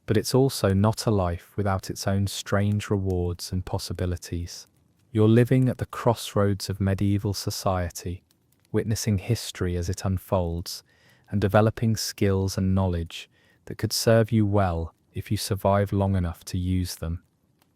but it's also not a life without its own strange rewards and possibilities. You're living at the crossroads of medieval society, witnessing history as it unfolds, and developing skills and knowledge that could serve you well if you survive long enough to use them.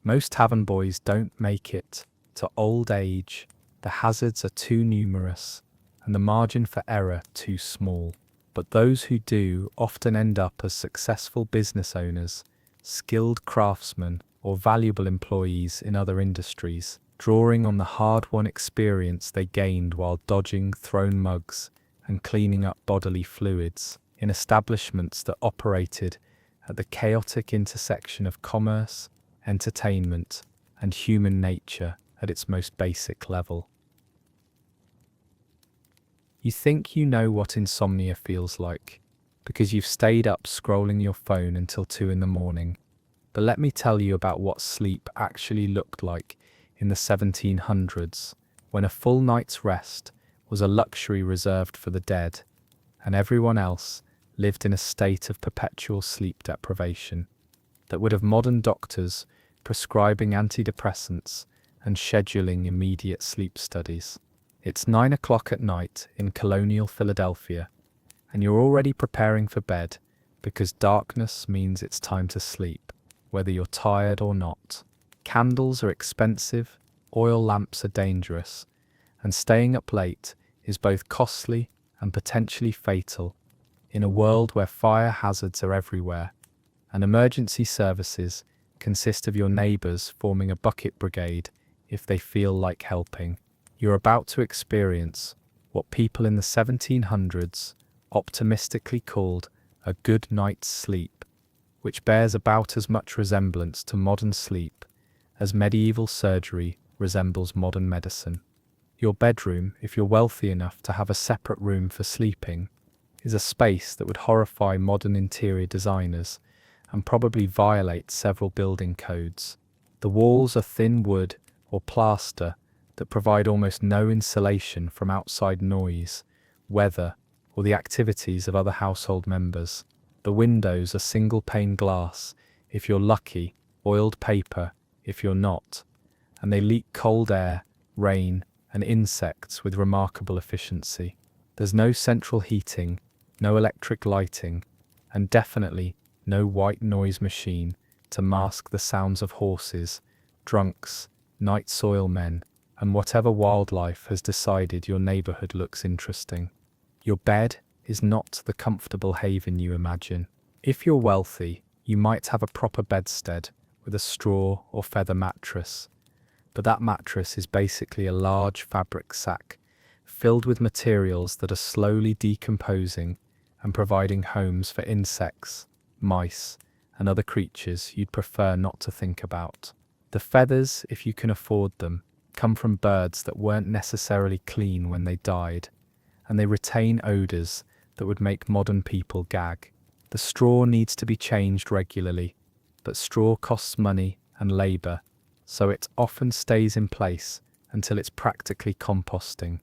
Most tavern boys don't make it to old age. The hazards are too numerous, and the margin for error too small. But those who do often end up as successful business owners, skilled craftsmen, or valuable employees in other industries, drawing on the hard-won experience they gained while dodging thrown mugs and cleaning up bodily fluids in establishments that operated at the chaotic intersection of commerce, entertainment, and human nature at its most basic level. You think you know what insomnia feels like because you've stayed up scrolling your phone until 2 in the morning. But let me tell you about what sleep actually looked like in the 1700s, when a full night's rest was a luxury reserved for the dead, and everyone else lived in a state of perpetual sleep deprivation that would have modern doctors prescribing antidepressants and scheduling immediate sleep studies. It's 9 o'clock at night in colonial Philadelphia, and you're already preparing for bed because darkness means it's time to sleep, whether you're tired or not. Candles are expensive, oil lamps are dangerous, and staying up late is both costly and potentially fatal in a world where fire hazards are everywhere, and emergency services consist of your neighbours forming a bucket brigade if they feel like helping. You're about to experience what people in the 1700s optimistically called a good night's sleep, which bears about as much resemblance to modern sleep as medieval surgery resembles modern medicine. Your bedroom, if you're wealthy enough to have a separate room for sleeping, is a space that would horrify modern interior designers and probably violate several building codes. The walls are thin wood or plaster that provide almost no insulation from outside noise, weather, or the activities of other household members. The windows are single-pane glass if you're lucky, oiled paper if you're not, and they leak cold air, rain, and insects with remarkable efficiency. There's no central heating, no electric lighting, and definitely no white noise machine to mask the sounds of horses, drunks, night soil men, and whatever wildlife has decided your neighborhood looks interesting. Your bed is not the comfortable haven you imagine. If you're wealthy, you might have a proper bedstead with a straw or feather mattress, but that mattress is basically a large fabric sack filled with materials that are slowly decomposing and providing homes for insects, mice, and other creatures you'd prefer not to think about. The feathers, if you can afford them, come from birds that weren't necessarily clean when they died, and they retain odours that would make modern people gag. The straw needs to be changed regularly, but straw costs money and labour, so it often stays in place until it's practically composting.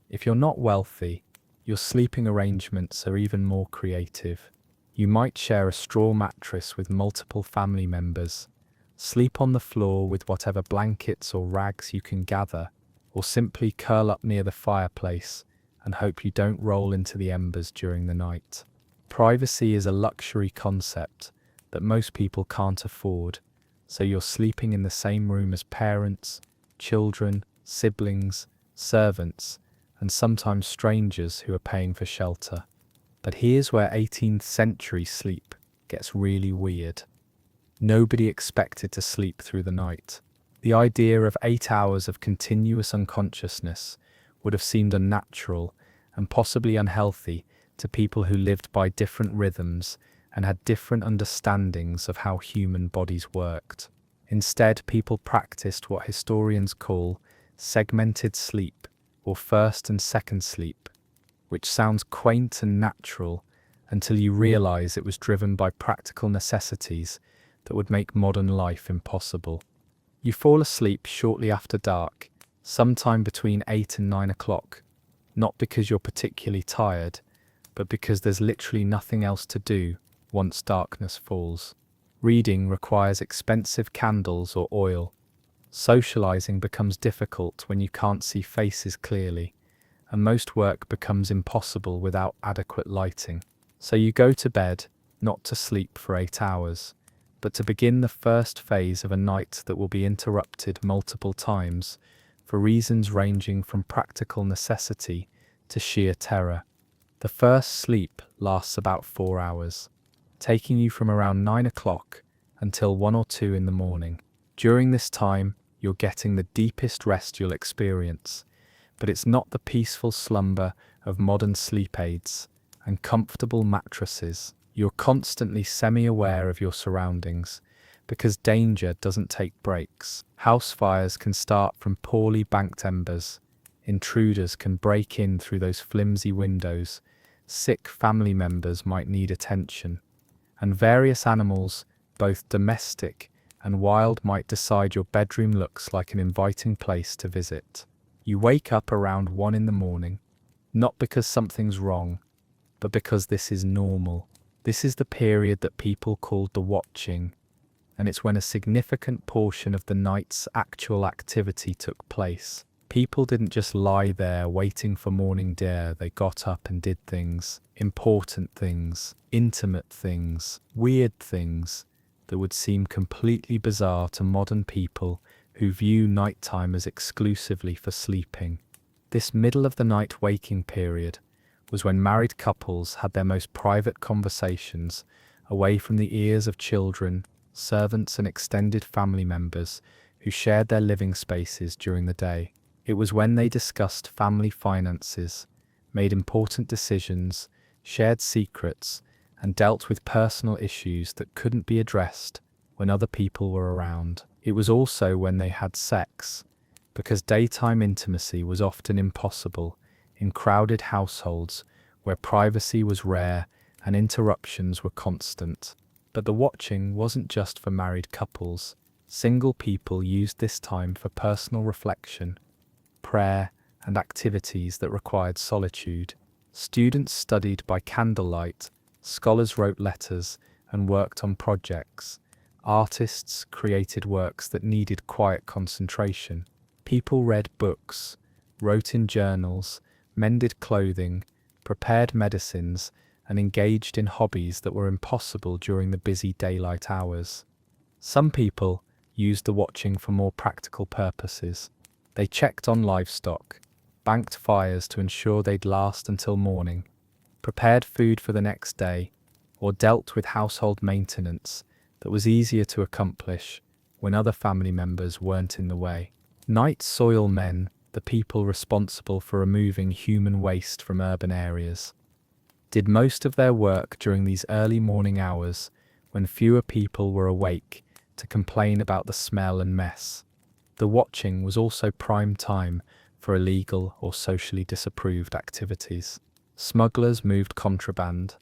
If you're not wealthy, your sleeping arrangements are even more creative. You might share a straw mattress with multiple family members, sleep on the floor with whatever blankets or rags you can gather, or simply curl up near the fireplace and hope you don't roll into the embers during the night. Privacy is a luxury concept that most people can't afford, So you're sleeping in the same room as parents, children, siblings, servants, and sometimes strangers who are paying for shelter. But here's where 18th century sleep gets really weird. Nobody expected to sleep through the night. The idea of 8 hours of continuous unconsciousness would have seemed unnatural and possibly unhealthy to people who lived by different rhythms and had different understandings of how human bodies worked. Instead, people practiced what historians call segmented sleep, or first and second sleep, which sounds quaint and natural until you realize it was driven by practical necessities that would make modern life impossible. You fall asleep shortly after dark, sometime between 8 and 9 o'clock, not because you're particularly tired, but because there's literally nothing else to do once darkness falls. Reading requires expensive candles or oil. Socializing becomes difficult when you can't see faces clearly, and most work becomes impossible without adequate lighting. So you go to bed, not to sleep for 8 hours, but to begin the first phase of a night that will be interrupted multiple times for reasons ranging from practical necessity to sheer terror. The first sleep lasts about 4 hours, taking you from around 9 o'clock until 1 or 2 in the morning. During this time, you're getting the deepest rest you'll experience, but it's not the peaceful slumber of modern sleep aids and comfortable mattresses. You're constantly semi-aware of your surroundings because danger doesn't take breaks. House fires can start from poorly banked embers. Intruders can break in through those flimsy windows. Sick family members might need attention. And various animals, both domestic and wild, might decide your bedroom looks like an inviting place to visit. You wake up around 1 in the morning, not because something's wrong, but because this is normal. This is the period that people called the watching, and it's when a significant portion of the night's actual activity took place. People didn't just lie there waiting for morning dew. They got up and did things, important things, intimate things, weird things that would seem completely bizarre to modern people who view nighttime as exclusively for sleeping. This middle of the night waking period was when married couples had their most private conversations away from the ears of children, servants and extended family members who shared their living spaces during the day. It was when they discussed family finances, made important decisions, shared secrets, and dealt with personal issues that couldn't be addressed when other people were around. It was also when they had sex, because daytime intimacy was often impossible in crowded households where privacy was rare and interruptions were constant. But the watching wasn't just for married couples. Single people used this time for personal reflection, prayer, and activities that required solitude. Students studied by candlelight, scholars wrote letters and worked on projects. Artists created works that needed quiet concentration. People read books, wrote in journals, mended clothing, prepared medicines, and engaged in hobbies that were impossible during the busy daylight hours. Some people used the watching for more practical purposes. They checked on livestock, banked fires to ensure they'd last until morning, prepared food for the next day, or dealt with household maintenance that was easier to accomplish when other family members weren't in the way. Night soil men, the people responsible for removing human waste from urban areas, did most of their work during these early morning hours when fewer people were awake to complain about the smell and mess. The watching was also prime time for illegal or socially disapproved activities. Smugglers moved contraband,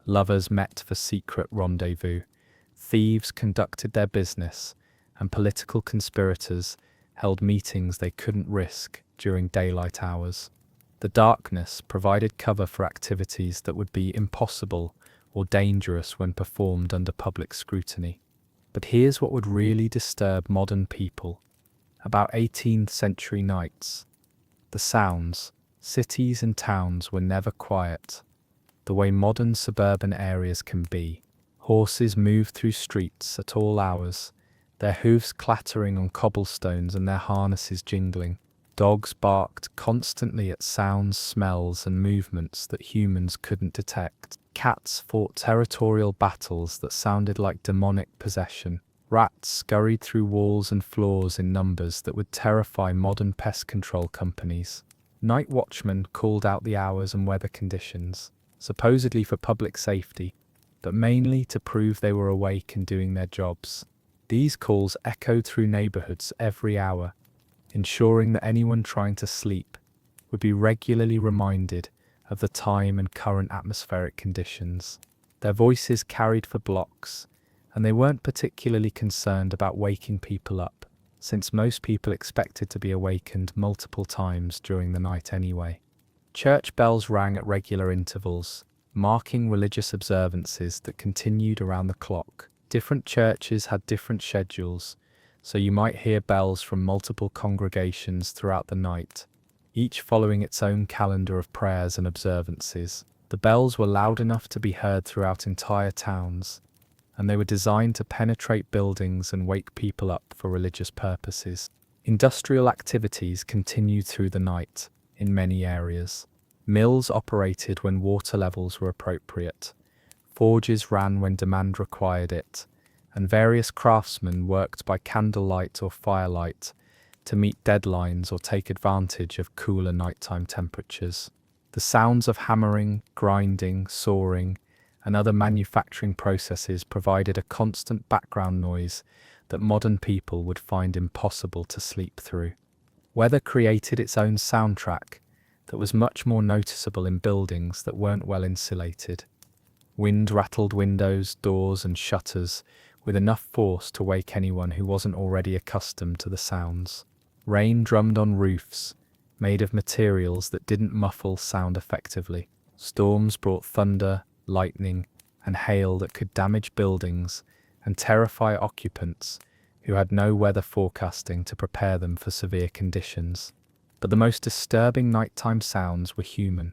lovers met for secret rendezvous, thieves conducted their business, and political conspirators held meetings they couldn't risk during daylight hours. The darkness provided cover for activities that would be impossible or dangerous when performed under public scrutiny. But here's what would really disturb modern people about 18th century nights. The sounds. Cities and towns were never quiet, the way modern suburban areas can be. Horses moved through streets at all hours, their hooves clattering on cobblestones and their harnesses jingling. Dogs barked constantly at sounds, smells, and movements that humans couldn't detect. Cats fought territorial battles that sounded like demonic possession. Rats scurried through walls and floors in numbers that would terrify modern pest control companies. Night watchmen called out the hours and weather conditions, supposedly for public safety, but mainly to prove they were awake and doing their jobs. These calls echoed through neighborhoods every hour, ensuring that anyone trying to sleep would be regularly reminded of the time and current atmospheric conditions. Their voices carried for blocks, and they weren't particularly concerned about waking people up, since most people expected to be awakened multiple times during the night anyway. Church bells rang at regular intervals, marking religious observances that continued around the clock. Different churches had different schedules, so you might hear bells from multiple congregations throughout the night, each following its own calendar of prayers and observances. The bells were loud enough to be heard throughout entire towns, and they were designed to penetrate buildings and wake people up for religious purposes. Industrial activities continued through the night in many areas. Mills operated when water levels were appropriate. Forges ran when demand required it, and various craftsmen worked by candlelight or firelight to meet deadlines or take advantage of cooler nighttime temperatures. The sounds of hammering, grinding, sawing, and other manufacturing processes provided a constant background noise that modern people would find impossible to sleep through. Weather created its own soundtrack that was much more noticeable in buildings that weren't well insulated. Wind rattled windows, doors, and shutters with enough force to wake anyone who wasn't already accustomed to the sounds. Rain drummed on roofs, made of materials that didn't muffle sound effectively. Storms brought thunder, lightning, and hail that could damage buildings and terrify occupants who had no weather forecasting to prepare them for severe conditions. But the most disturbing nighttime sounds were human.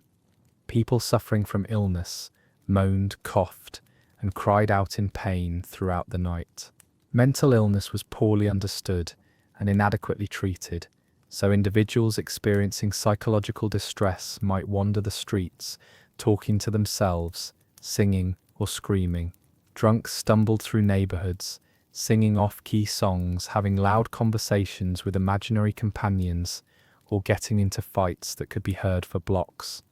People suffering from illness moaned, coughed, and cried out in pain throughout the night. Mental illness was poorly understood and inadequately treated, so individuals experiencing psychological distress might wander the streets, talking to themselves, singing or screaming. Drunks stumbled through neighborhoods, singing off-key songs, having loud conversations with imaginary companions, or getting into fights that could be heard for blocks.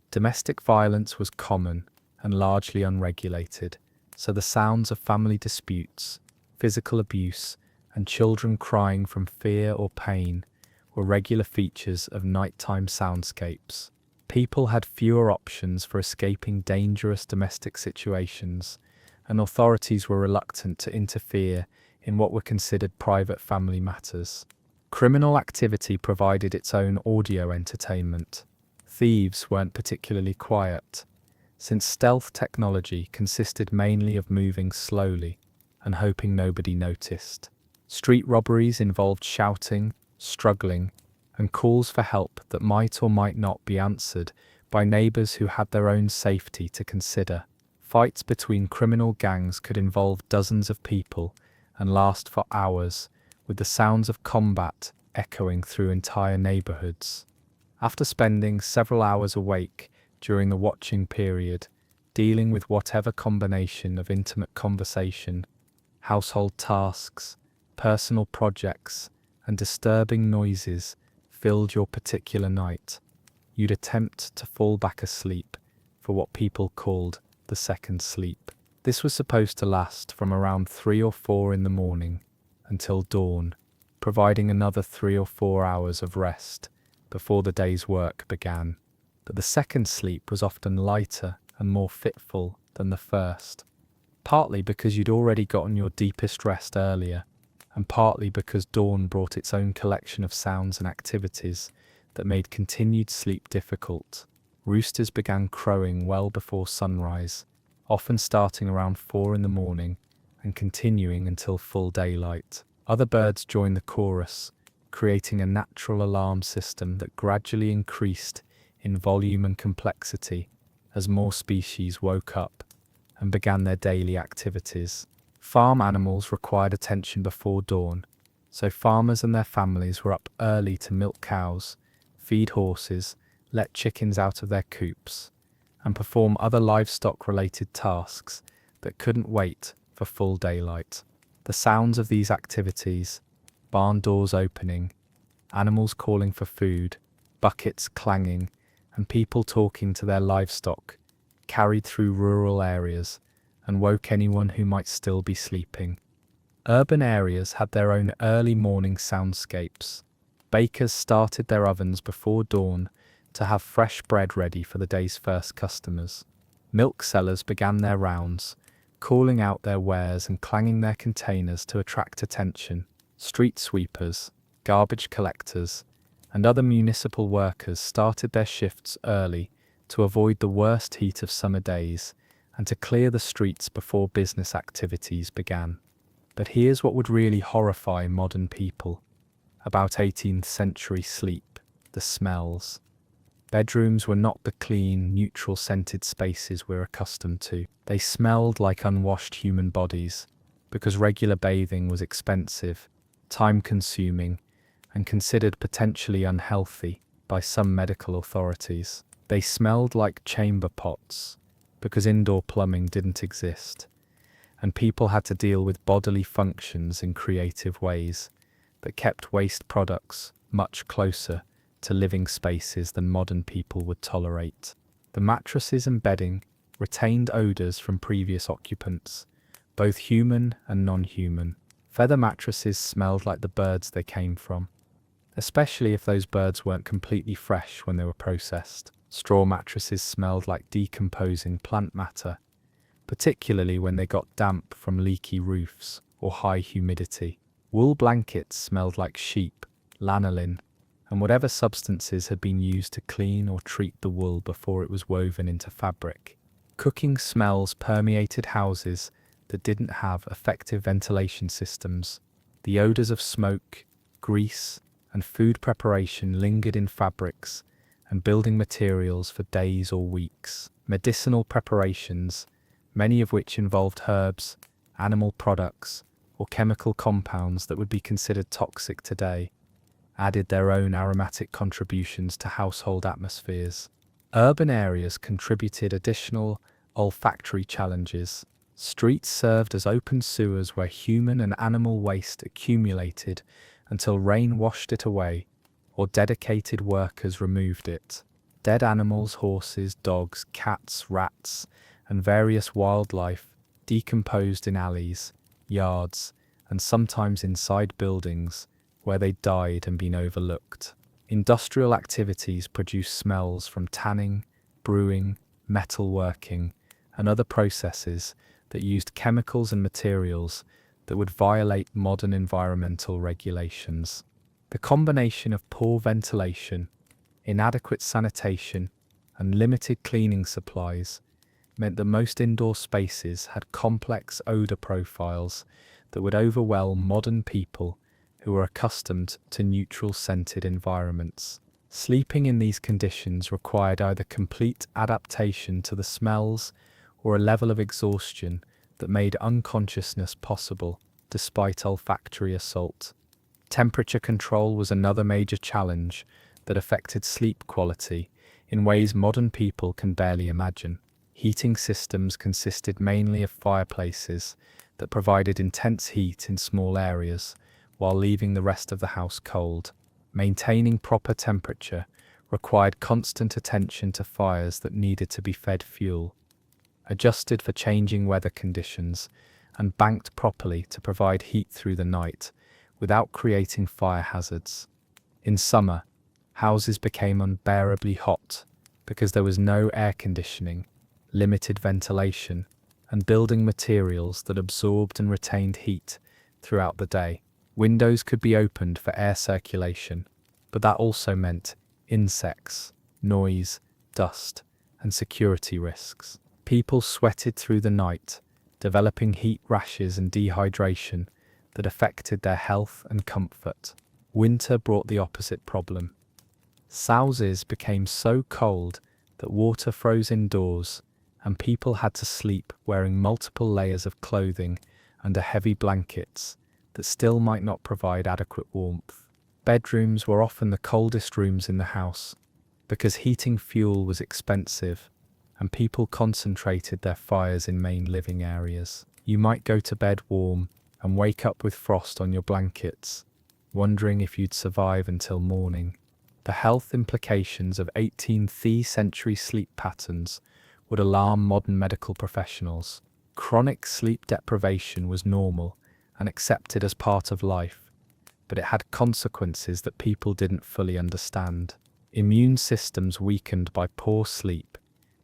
Domestic violence was common and largely unregulated, so the sounds of family disputes, physical abuse, and children crying from fear or pain were regular features of nighttime soundscapes. People had fewer options for escaping dangerous domestic situations, and authorities were reluctant to interfere in what were considered private family matters. Criminal activity provided its own audio entertainment. Thieves weren't particularly quiet, since stealth technology consisted mainly of moving slowly and hoping nobody noticed. Street robberies involved shouting, struggling, and calls for help that might or might not be answered by neighbors who had their own safety to consider. Fights between criminal gangs could involve dozens of people and last for hours, with the sounds of combat echoing through entire neighborhoods. After spending several hours awake during the watching period, dealing with whatever combination of intimate conversation, household tasks, personal projects, and disturbing noises filled your particular night, you'd attempt to fall back asleep for what people called the second sleep. This was supposed to last from around 3 or 4 in the morning until dawn, providing another 3 or 4 hours of rest before the day's work began. But the second sleep was often lighter and more fitful than the first, partly because you'd already gotten your deepest rest earlier, and partly because dawn brought its own collection of sounds and activities that made continued sleep difficult. Roosters began crowing well before sunrise, often starting around 4 in the morning and continuing until full daylight. Other birds joined the chorus, creating a natural alarm system that gradually increased in volume and complexity as more species woke up and began their daily activities. Farm animals required attention before dawn, so farmers and their families were up early to milk cows, feed horses, let chickens out of their coops, and perform other livestock-related tasks that couldn't wait for full daylight. The sounds of these activities, barn doors opening, animals calling for food, buckets clanging, and people talking to their livestock, carried through rural areas and woke anyone who might still be sleeping. Urban areas had their own early morning soundscapes. Bakers started their ovens before dawn to have fresh bread ready for the day's first customers. Milk sellers began their rounds, calling out their wares and clanging their containers to attract attention. Street sweepers, garbage collectors, and other municipal workers started their shifts early to avoid the worst heat of summer days and to clear the streets before business activities began. But here's what would really horrify modern people about 18th century sleep: the smells. Bedrooms were not the clean, neutral scented spaces we're accustomed to. They smelled like unwashed human bodies, because regular bathing was expensive, time-consuming, and considered potentially unhealthy by some medical authorities. They smelled like chamber pots, because indoor plumbing didn't exist, and people had to deal with bodily functions in creative ways that kept waste products much closer to living spaces than modern people would tolerate. The mattresses and bedding retained odours from previous occupants, both human and non-human. Feather mattresses smelled like the birds they came from, especially if those birds weren't completely fresh when they were processed. Straw mattresses smelled like decomposing plant matter, particularly when they got damp from leaky roofs or high humidity. Wool blankets smelled like sheep, lanolin, and whatever substances had been used to clean or treat the wool before it was woven into fabric. Cooking smells permeated houses that didn't have effective ventilation systems. The odours of smoke, grease, and food preparation lingered in fabrics and building materials for days or weeks. Medicinal preparations, many of which involved herbs, animal products, or chemical compounds that would be considered toxic today, added their own aromatic contributions to household atmospheres. Urban areas contributed additional olfactory challenges. Streets served as open sewers where human and animal waste accumulated until rain washed it away, or dedicated workers removed it. Dead animals, horses, dogs, cats, rats, and various wildlife decomposed in alleys, yards, and sometimes inside buildings where they died and been overlooked. Industrial activities produced smells from tanning, brewing, metalworking, and other processes that used chemicals and materials that would violate modern environmental regulations. The combination of poor ventilation, inadequate sanitation, and limited cleaning supplies meant that most indoor spaces had complex odor profiles that would overwhelm modern people who were accustomed to neutral scented environments. Sleeping in these conditions required either complete adaptation to the smells or a level of exhaustion that made unconsciousness possible despite olfactory assault. Temperature control was another major challenge that affected sleep quality in ways modern people can barely imagine. Heating systems consisted mainly of fireplaces that provided intense heat in small areas while leaving the rest of the house cold. Maintaining proper temperature required constant attention to fires that needed to be fed fuel, adjusted for changing weather conditions, and banked properly to provide heat through the night without creating fire hazards. In summer, houses became unbearably hot because there was no air conditioning, limited ventilation, and building materials that absorbed and retained heat throughout the day. Windows could be opened for air circulation, but that also meant insects, noise, dust, and security risks. People sweated through the night, developing heat rashes and dehydration that affected their health and comfort. Winter brought the opposite problem. Houses became so cold that water froze indoors, and people had to sleep wearing multiple layers of clothing under heavy blankets that still might not provide adequate warmth. Bedrooms were often the coldest rooms in the house because heating fuel was expensive and people concentrated their fires in main living areas. You might go to bed warm and wake up with frost on your blankets, wondering if you'd survive until morning. The health implications of 18th century sleep patterns would alarm modern medical professionals. Chronic sleep deprivation was normal and accepted as part of life, but it had consequences that people didn't fully understand. Immune systems weakened by poor sleep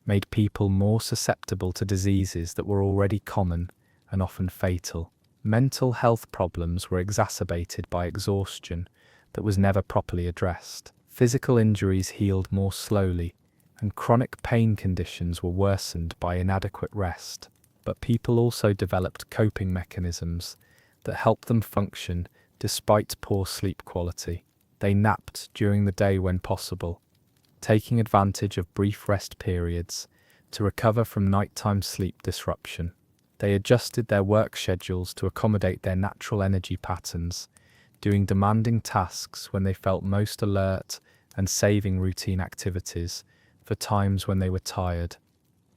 made people more susceptible to diseases that were already common and often fatal. Mental health problems were exacerbated by exhaustion that was never properly addressed. Physical injuries healed more slowly, and chronic pain conditions were worsened by inadequate rest. But people also developed coping mechanisms that helped them function despite poor sleep quality. They napped during the day when possible, taking advantage of brief rest periods to recover from nighttime sleep disruption. They adjusted their work schedules to accommodate their natural energy patterns, doing demanding tasks when they felt most alert and saving routine activities for times when they were tired.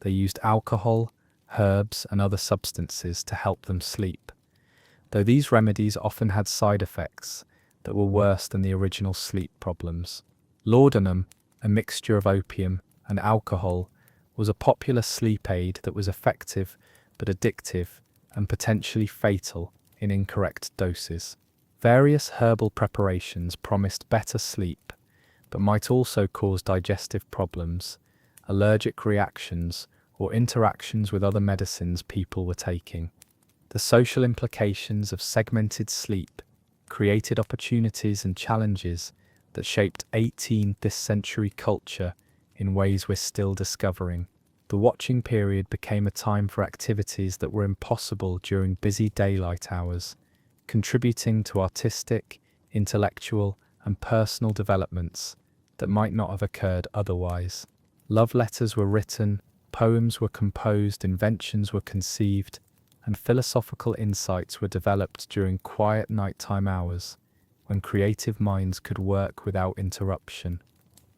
They used alcohol, herbs, and other substances to help them sleep, though these remedies often had side effects that were worse than the original sleep problems. Laudanum, a mixture of opium and alcohol, was a popular sleep aid that was effective but addictive and potentially fatal in incorrect doses. Various herbal preparations promised better sleep, but might also cause digestive problems, allergic reactions, or interactions with other medicines people were taking. The social implications of segmented sleep created opportunities and challenges that shaped 18th century culture in ways we're still discovering. The watching period became a time for activities that were impossible during busy daylight hours, contributing to artistic, intellectual, and personal developments that might not have occurred otherwise. Love letters were written, poems were composed, inventions were conceived, and philosophical insights were developed during quiet nighttime hours, when creative minds could work without interruption.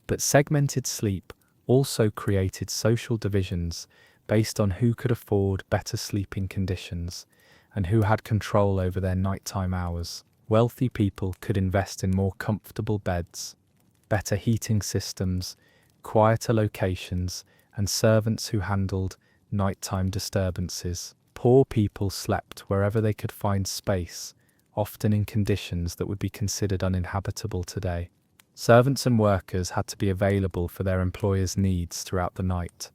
But segmented sleep also created social divisions based on who could afford better sleeping conditions and who had control over their nighttime hours. Wealthy people could invest in more comfortable beds, better heating systems, quieter locations, and servants who handled nighttime disturbances. Poor people slept wherever they could find space, often in conditions that would be considered uninhabitable today. Servants and workers had to be available for their employers' needs throughout the night,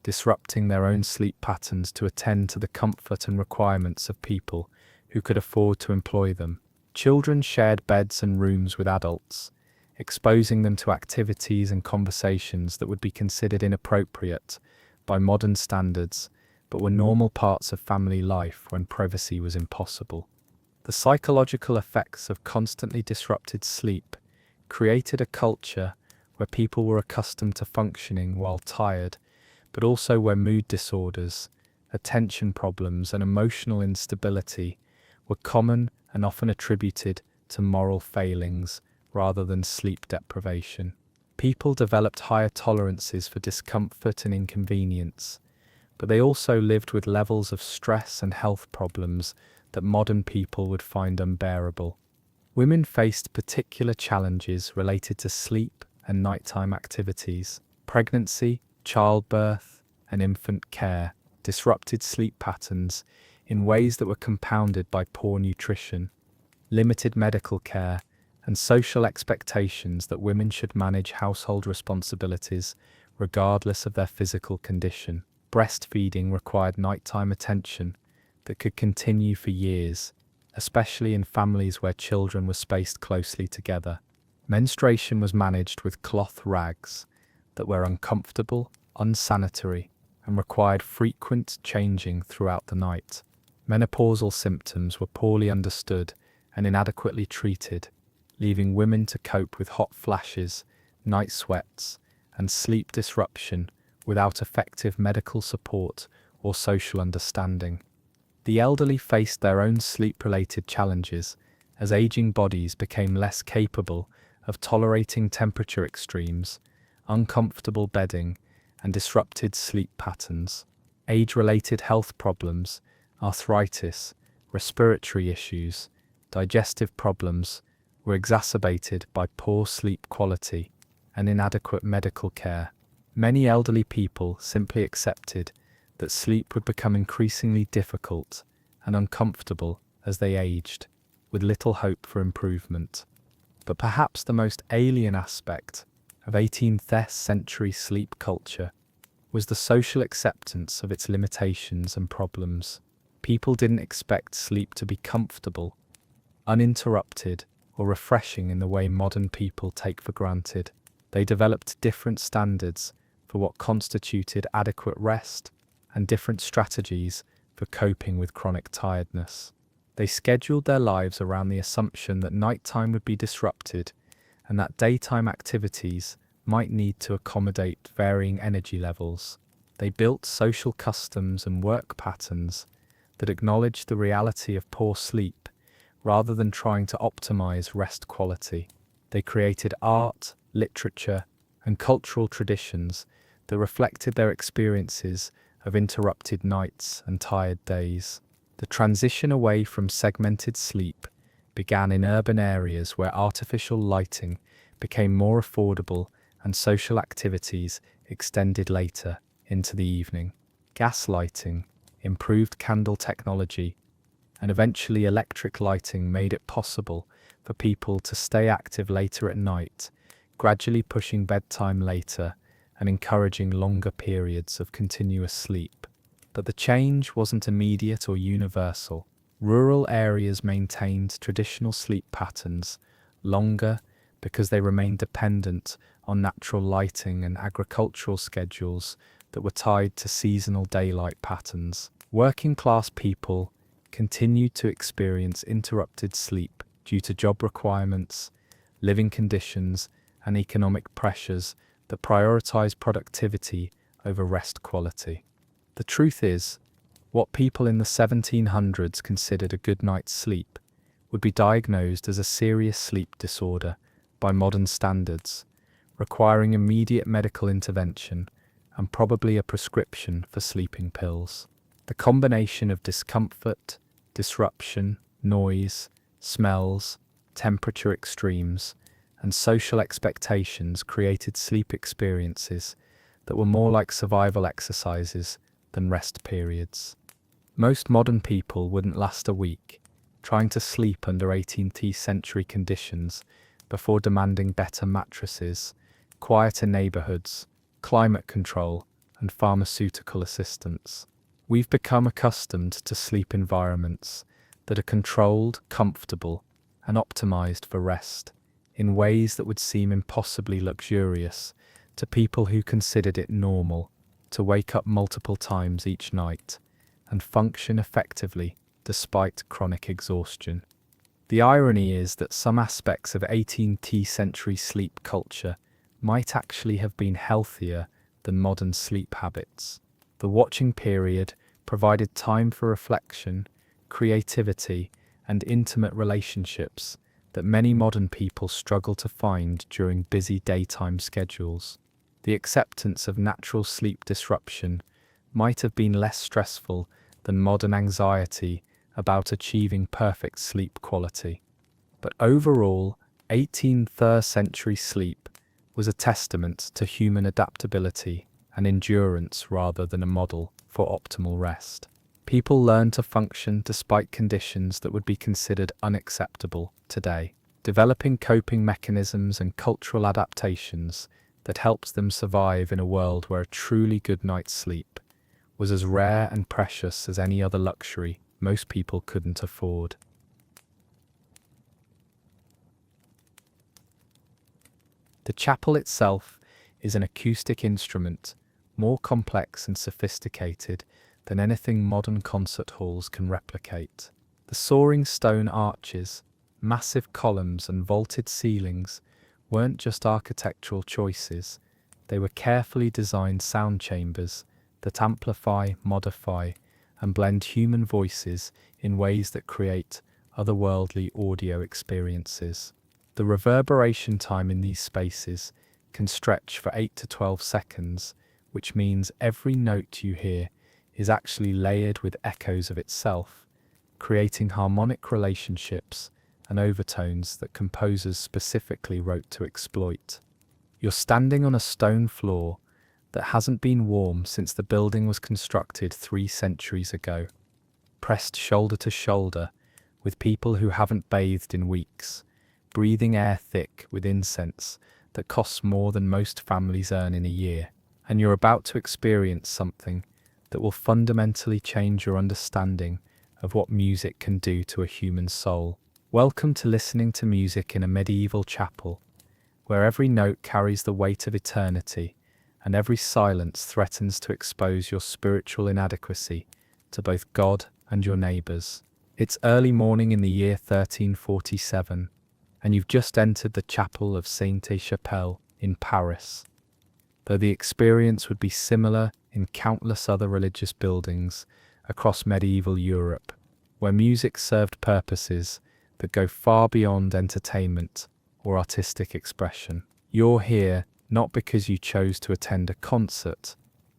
disrupting their own sleep patterns to attend to the comfort and requirements of people who could afford to employ them. Children shared beds and rooms with adults, exposing them to activities and conversations that would be considered inappropriate by modern standards, but were normal parts of family life when privacy was impossible. The psychological effects of constantly disrupted sleep created a culture where people were accustomed to functioning while tired, but also where mood disorders, attention problems, and emotional instability were common and often attributed to moral failings rather than sleep deprivation. People developed higher tolerances for discomfort and inconvenience, but they also lived with levels of stress and health problems that modern people would find unbearable. Women faced particular challenges related to sleep and nighttime activities. Pregnancy, childbirth, and infant care disrupted sleep patterns in ways that were compounded by poor nutrition, limited medical care, and social expectations that women should manage household responsibilities regardless of their physical condition. Breastfeeding required nighttime attention that could continue for years, especially in families where children were spaced closely together. Menstruation was managed with cloth rags that were uncomfortable, unsanitary, and required frequent changing throughout the night. Menopausal symptoms were poorly understood and inadequately treated, leaving women to cope with hot flashes, night sweats, and sleep disruption without effective medical support or social understanding. The elderly faced their own sleep-related challenges as aging bodies became less capable of tolerating temperature extremes, uncomfortable bedding, and disrupted sleep patterns. Age-related health problems, arthritis, respiratory issues, digestive problems were exacerbated by poor sleep quality and inadequate medical care. Many elderly people simply accepted that sleep would become increasingly difficult and uncomfortable as they aged, with little hope for improvement. But perhaps the most alien aspect of 18th century sleep culture was the social acceptance of its limitations and problems. People didn't expect sleep to be comfortable, uninterrupted, or refreshing in the way modern people take for granted. They developed different standards for what constituted adequate rest and different strategies for coping with chronic tiredness. They scheduled their lives around the assumption that nighttime would be disrupted and that daytime activities might need to accommodate varying energy levels. They built social customs and work patterns that acknowledged the reality of poor sleep rather than trying to optimize rest quality. They created art, literature, and cultural traditions that reflected their experiences of interrupted nights and tired days. The transition away from segmented sleep began in urban areas where artificial lighting became more affordable and social activities extended later into the evening. Gas lighting, improved candle technology, and eventually electric lighting made it possible for people to stay active later at night, gradually pushing bedtime later and encouraging longer periods of continuous sleep. But the change wasn't immediate or universal. Rural areas maintained traditional sleep patterns longer because they remained dependent on natural lighting and agricultural schedules that were tied to seasonal daylight patterns. Working class people continued to experience interrupted sleep due to job requirements, living conditions, and economic pressures that prioritize productivity over rest quality. The truth is, what people in the 1700s considered a good night's sleep would be diagnosed as a serious sleep disorder by modern standards, requiring immediate medical intervention and probably a prescription for sleeping pills. The combination of discomfort, disruption, noise, smells, temperature extremes, and social expectations created sleep experiences that were more like survival exercises than rest periods. Most modern people wouldn't last a week trying to sleep under 18th century conditions before demanding better mattresses, quieter neighborhoods, climate control, and pharmaceutical assistance. We've become accustomed to sleep environments that are controlled, comfortable, and optimized for rest in ways that would seem impossibly luxurious to people who considered it normal to wake up multiple times each night and function effectively despite chronic exhaustion. The irony is that some aspects of 18th century sleep culture might actually have been healthier than modern sleep habits. The watching period provided time for reflection, creativity, and intimate relationships that many modern people struggle to find during busy daytime schedules. The acceptance of natural sleep disruption might have been less stressful than modern anxiety about achieving perfect sleep quality. But overall, 18th century sleep was a testament to human adaptability and endurance rather than a model for optimal rest. People learned to function despite conditions that would be considered unacceptable today, developing coping mechanisms and cultural adaptations that helps them survive in a world where a truly good night's sleep was as rare and precious as any other luxury most people couldn't afford. The chapel itself is an acoustic instrument, more complex and sophisticated than anything modern concert halls can replicate. The soaring stone arches, massive columns, and vaulted ceilings weren't just architectural choices, they were carefully designed sound chambers that amplify, modify, and blend human voices in ways that create otherworldly audio experiences. The reverberation time in these spaces can stretch for 8 to 12 seconds, which means every note you hear is actually layered with echoes of itself, creating harmonic relationships and overtones that composers specifically wrote to exploit. You're standing on a stone floor that hasn't been warm since the building was constructed 3 centuries ago, pressed shoulder to shoulder with people who haven't bathed in weeks, breathing air thick with incense that costs more than most families earn in a year. And you're about to experience something that will fundamentally change your understanding of what music can do to a human soul. Welcome to listening to music in a medieval chapel, where every note carries the weight of eternity, and every silence threatens to expose your spiritual inadequacy to both God and your neighbours. It's early morning in the year 1347, and you've just entered the chapel of Sainte-Chapelle in Paris. Though the experience would be similar in countless other religious buildings across medieval Europe, where music served purposes that go far beyond entertainment or artistic expression. You're here not because you chose to attend a concert,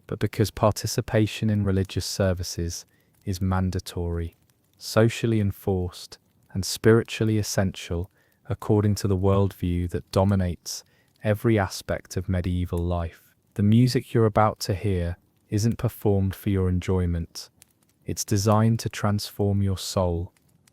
but because participation in religious services is mandatory, socially enforced, and spiritually essential according to the worldview that dominates every aspect of medieval life. The music you're about to hear isn't performed for your enjoyment. It's designed to transform your soul,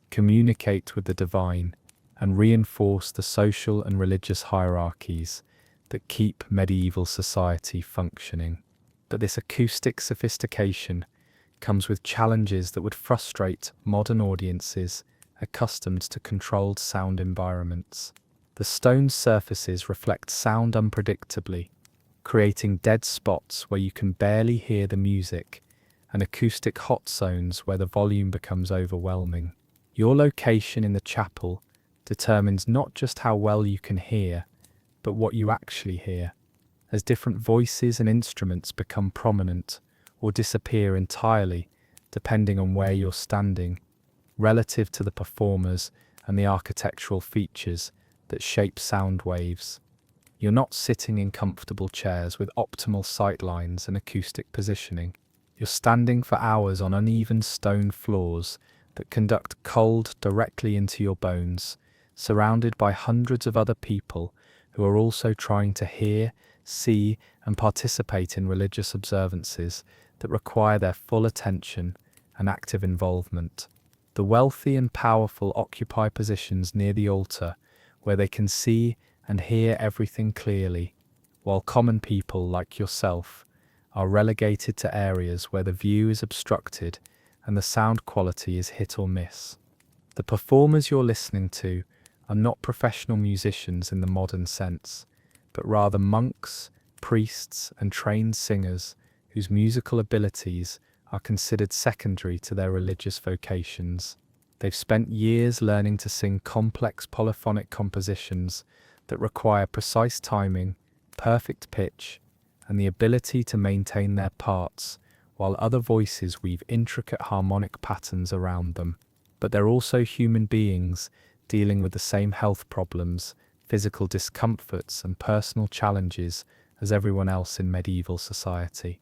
communicate with the divine, and reinforce the social and religious hierarchies that keep medieval society functioning. But this acoustic sophistication comes with challenges that would frustrate modern audiences accustomed to controlled sound environments. The stone surfaces reflect sound unpredictably, creating dead spots where you can barely hear the music, and acoustic hot zones where the volume becomes overwhelming. Your location in the chapel determines not just how well you can hear, but what you actually hear, as different voices and instruments become prominent or disappear entirely depending on where you're standing, relative to the performers and the architectural features that shape sound waves. You're not sitting in comfortable chairs with optimal sight lines and acoustic positioning. You're standing for hours on uneven stone floors that conduct cold directly into your bones, surrounded by hundreds of other people who are also trying to hear, see, and participate in religious observances that require their full attention and active involvement. The wealthy and powerful occupy positions near the altar where they can see and hear everything clearly, while common people like yourself are relegated to areas where the view is obstructed and the sound quality is hit or miss. The performers you're listening to are not professional musicians in the modern sense, but rather monks, priests, and trained singers whose musical abilities are considered secondary to their religious vocations. They've spent years learning to sing complex polyphonic compositions that require precise timing, perfect pitch, and the ability to maintain their parts, while other voices weave intricate harmonic patterns around them. But they're also human beings dealing with the same health problems, physical discomforts, and personal challenges as everyone else in medieval society.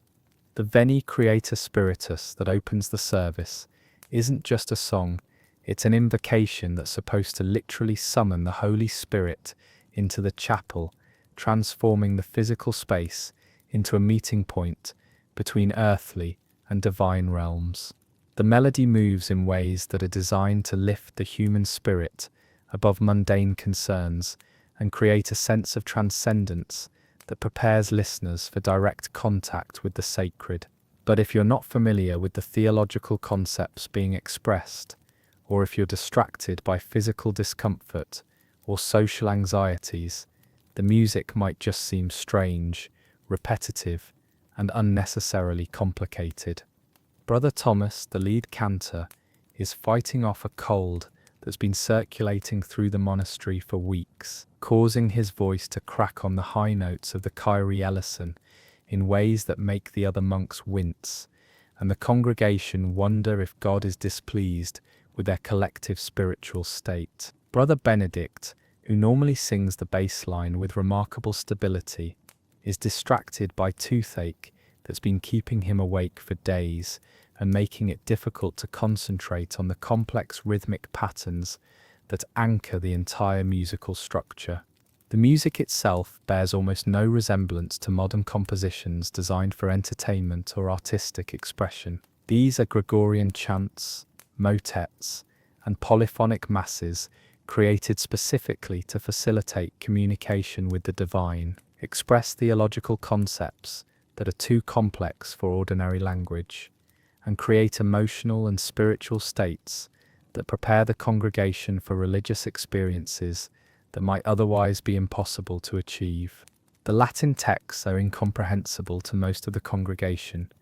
The Veni Creator Spiritus that opens the service isn't just a song, it's an invocation that's supposed to literally summon the Holy Spirit into the chapel, transforming the physical space into a meeting point between earthly and divine realms. The melody moves in ways that are designed to lift the human spirit above mundane concerns and create a sense of transcendence that prepares listeners for direct contact with the sacred. But if you're not familiar with the theological concepts being expressed, or if you're distracted by physical discomfort or social anxieties, the music might just seem strange, repetitive, and unnecessarily complicated. Brother Thomas, the lead cantor, is fighting off a cold that's been circulating through the monastery for weeks, causing his voice to crack on the high notes of the Kyrie eleison in ways that make the other monks wince, and the congregation wonder if God is displeased with their collective spiritual state. Brother Benedict, who normally sings the bass line with remarkable stability, is distracted by toothache that's been keeping him awake for days and making it difficult to concentrate on the complex rhythmic patterns that anchor the entire musical structure. The music itself bears almost no resemblance to modern compositions designed for entertainment or artistic expression. These are Gregorian chants, motets, and polyphonic masses created specifically to facilitate communication with the divine, express theological concepts that are too complex for ordinary language, and create emotional and spiritual states that prepare the congregation for religious experiences that might otherwise be impossible to achieve. The Latin texts are incomprehensible to most of the congregation,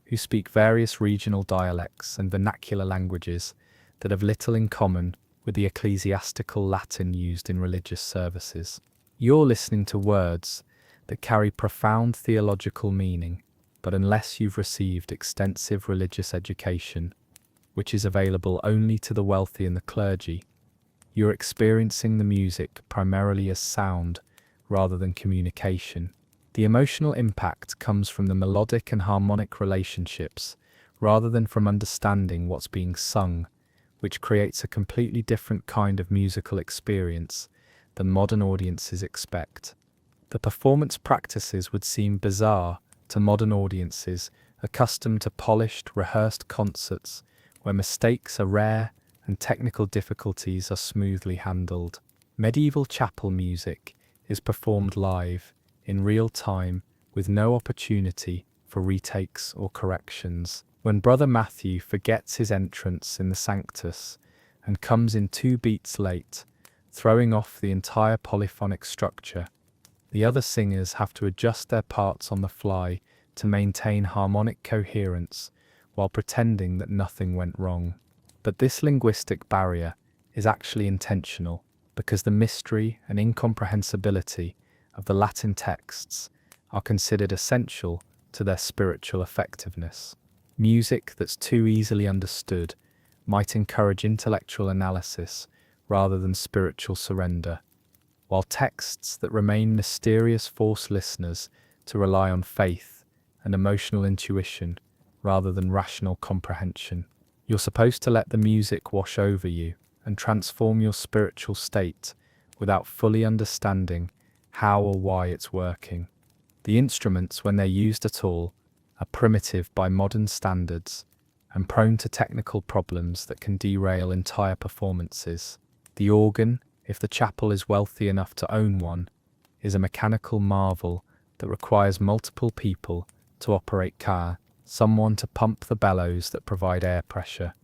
who speak various regional dialects and vernacular languages that have little in common with the ecclesiastical Latin used in religious services. You're listening to words that carry profound theological meaning, but unless you've received extensive religious education, which is available only to the wealthy and the clergy, you're experiencing the music primarily as sound rather than communication. The emotional impact comes from the melodic and harmonic relationships rather than from understanding what's being sung, which creates a completely different kind of musical experience than modern audiences expect. The performance practices would seem bizarre to modern audiences accustomed to polished, rehearsed concerts where mistakes are rare and technical difficulties are smoothly handled. Medieval chapel music is performed live, in real time, with no opportunity for retakes or corrections. When Brother Matthew forgets his entrance in the Sanctus and comes in 2 beats late, throwing off the entire polyphonic structure, the other singers have to adjust their parts on the fly to maintain harmonic coherence while pretending that nothing went wrong. But this linguistic barrier is actually intentional because the mystery and incomprehensibility of the Latin texts are considered essential to their spiritual effectiveness. Music that's too easily understood might encourage intellectual analysis rather than spiritual surrender, while texts that remain mysterious force listeners to rely on faith and emotional intuition rather than rational comprehension. You're supposed to let the music wash over you and transform your spiritual state without fully understanding how or why it's working. The instruments, when they're used at all, are primitive by modern standards and prone to technical problems that can derail entire performances. The organ, if the chapel is wealthy enough to own one, is a mechanical marvel that requires multiple people to operate someone to pump the bellows that provide air pressure,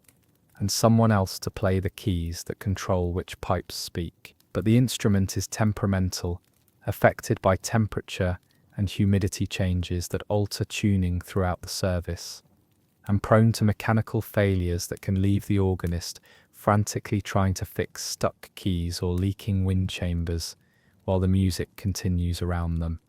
and someone else to play the keys that control which pipes speak. But the instrument is temperamental, affected by temperature and humidity changes that alter tuning throughout the service, and prone to mechanical failures that can leave the organist frantically trying to fix stuck keys or leaking wind chambers while the music continues around them.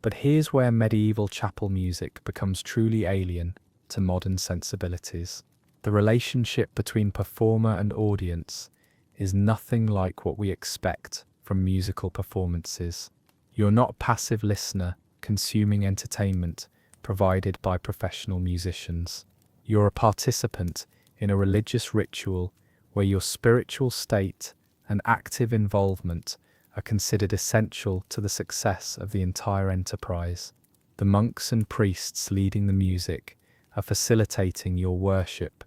But here's where medieval chapel music becomes truly alien to modern sensibilities. The relationship between performer and audience is nothing like what we expect from musical performances. You're not a passive listener consuming entertainment provided by professional musicians. You're a participant in a religious ritual where your spiritual state and active involvement are considered essential to the success of the entire enterprise. The monks and priests leading the music are facilitating your worship,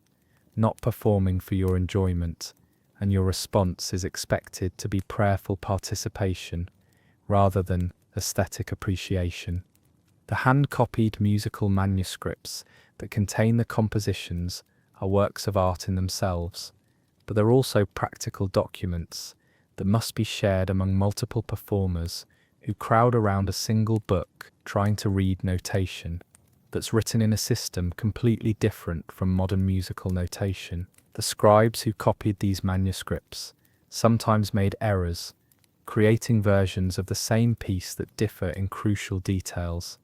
not performing for your enjoyment, and your response is expected to be prayerful participation rather than aesthetic appreciation. The hand-copied musical manuscripts that contain the compositions are works of art in themselves, but they're also practical documents that must be shared among multiple performers who crowd around a single book trying to read notation that's written in a system completely different from modern musical notation. The scribes who copied these manuscripts sometimes made errors, creating versions of the same piece that differ in crucial details,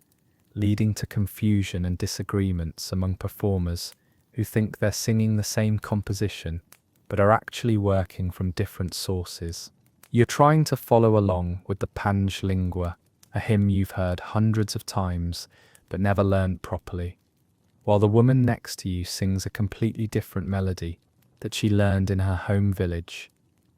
leading to confusion and disagreements among performers who think they're singing the same composition but are actually working from different sources. You're trying to follow along with the Pange Lingua, a hymn you've heard hundreds of times but never learned properly, while the woman next to you sings a completely different melody that she learned in her home village,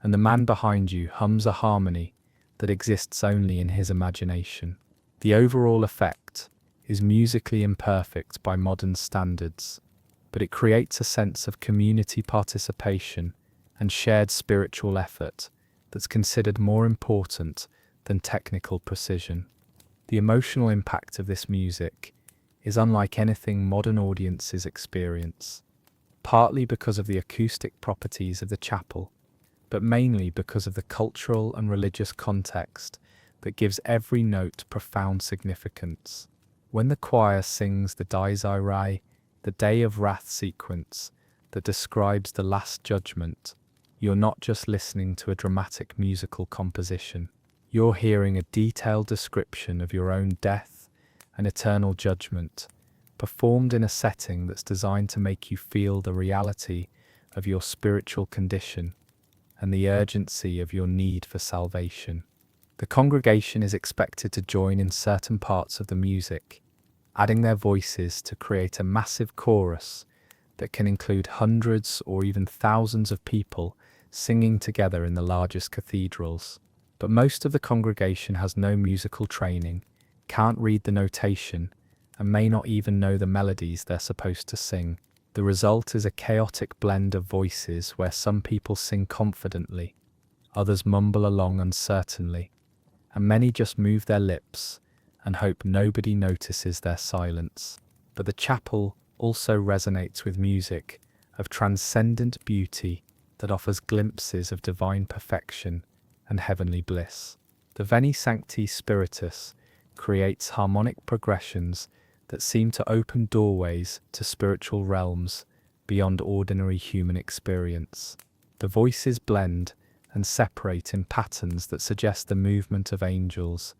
and the man behind you hums a harmony that exists only in his imagination. The overall effect is musically imperfect by modern standards, but it creates a sense of community participation and shared spiritual effort that's considered more important than technical precision. The emotional impact of this music is unlike anything modern audiences experience, partly because of the acoustic properties of the chapel, but mainly because of the cultural and religious context that gives every note profound significance. When the choir sings the Dies Irae, the Day of Wrath sequence that describes the Last Judgment, you're not just listening to a dramatic musical composition. You're hearing a detailed description of your own death and eternal judgment, performed in a setting that's designed to make you feel the reality of your spiritual condition and the urgency of your need for salvation. The congregation is expected to join in certain parts of the music, adding their voices to create a massive chorus that can include hundreds or even thousands of people singing together in the largest cathedrals. But most of the congregation has no musical training, can't read the notation, and may not even know the melodies they're supposed to sing. The result is a chaotic blend of voices where some people sing confidently, others mumble along uncertainly, and many just move their lips and hope nobody notices their silence. But the chapel also resonates with music of transcendent beauty that offers glimpses of divine perfection and heavenly bliss. The Veni Sancti Spiritus creates harmonic progressions that seem to open doorways to spiritual realms beyond ordinary human experience. The voices blend and separate in patterns that suggest the movement of angels,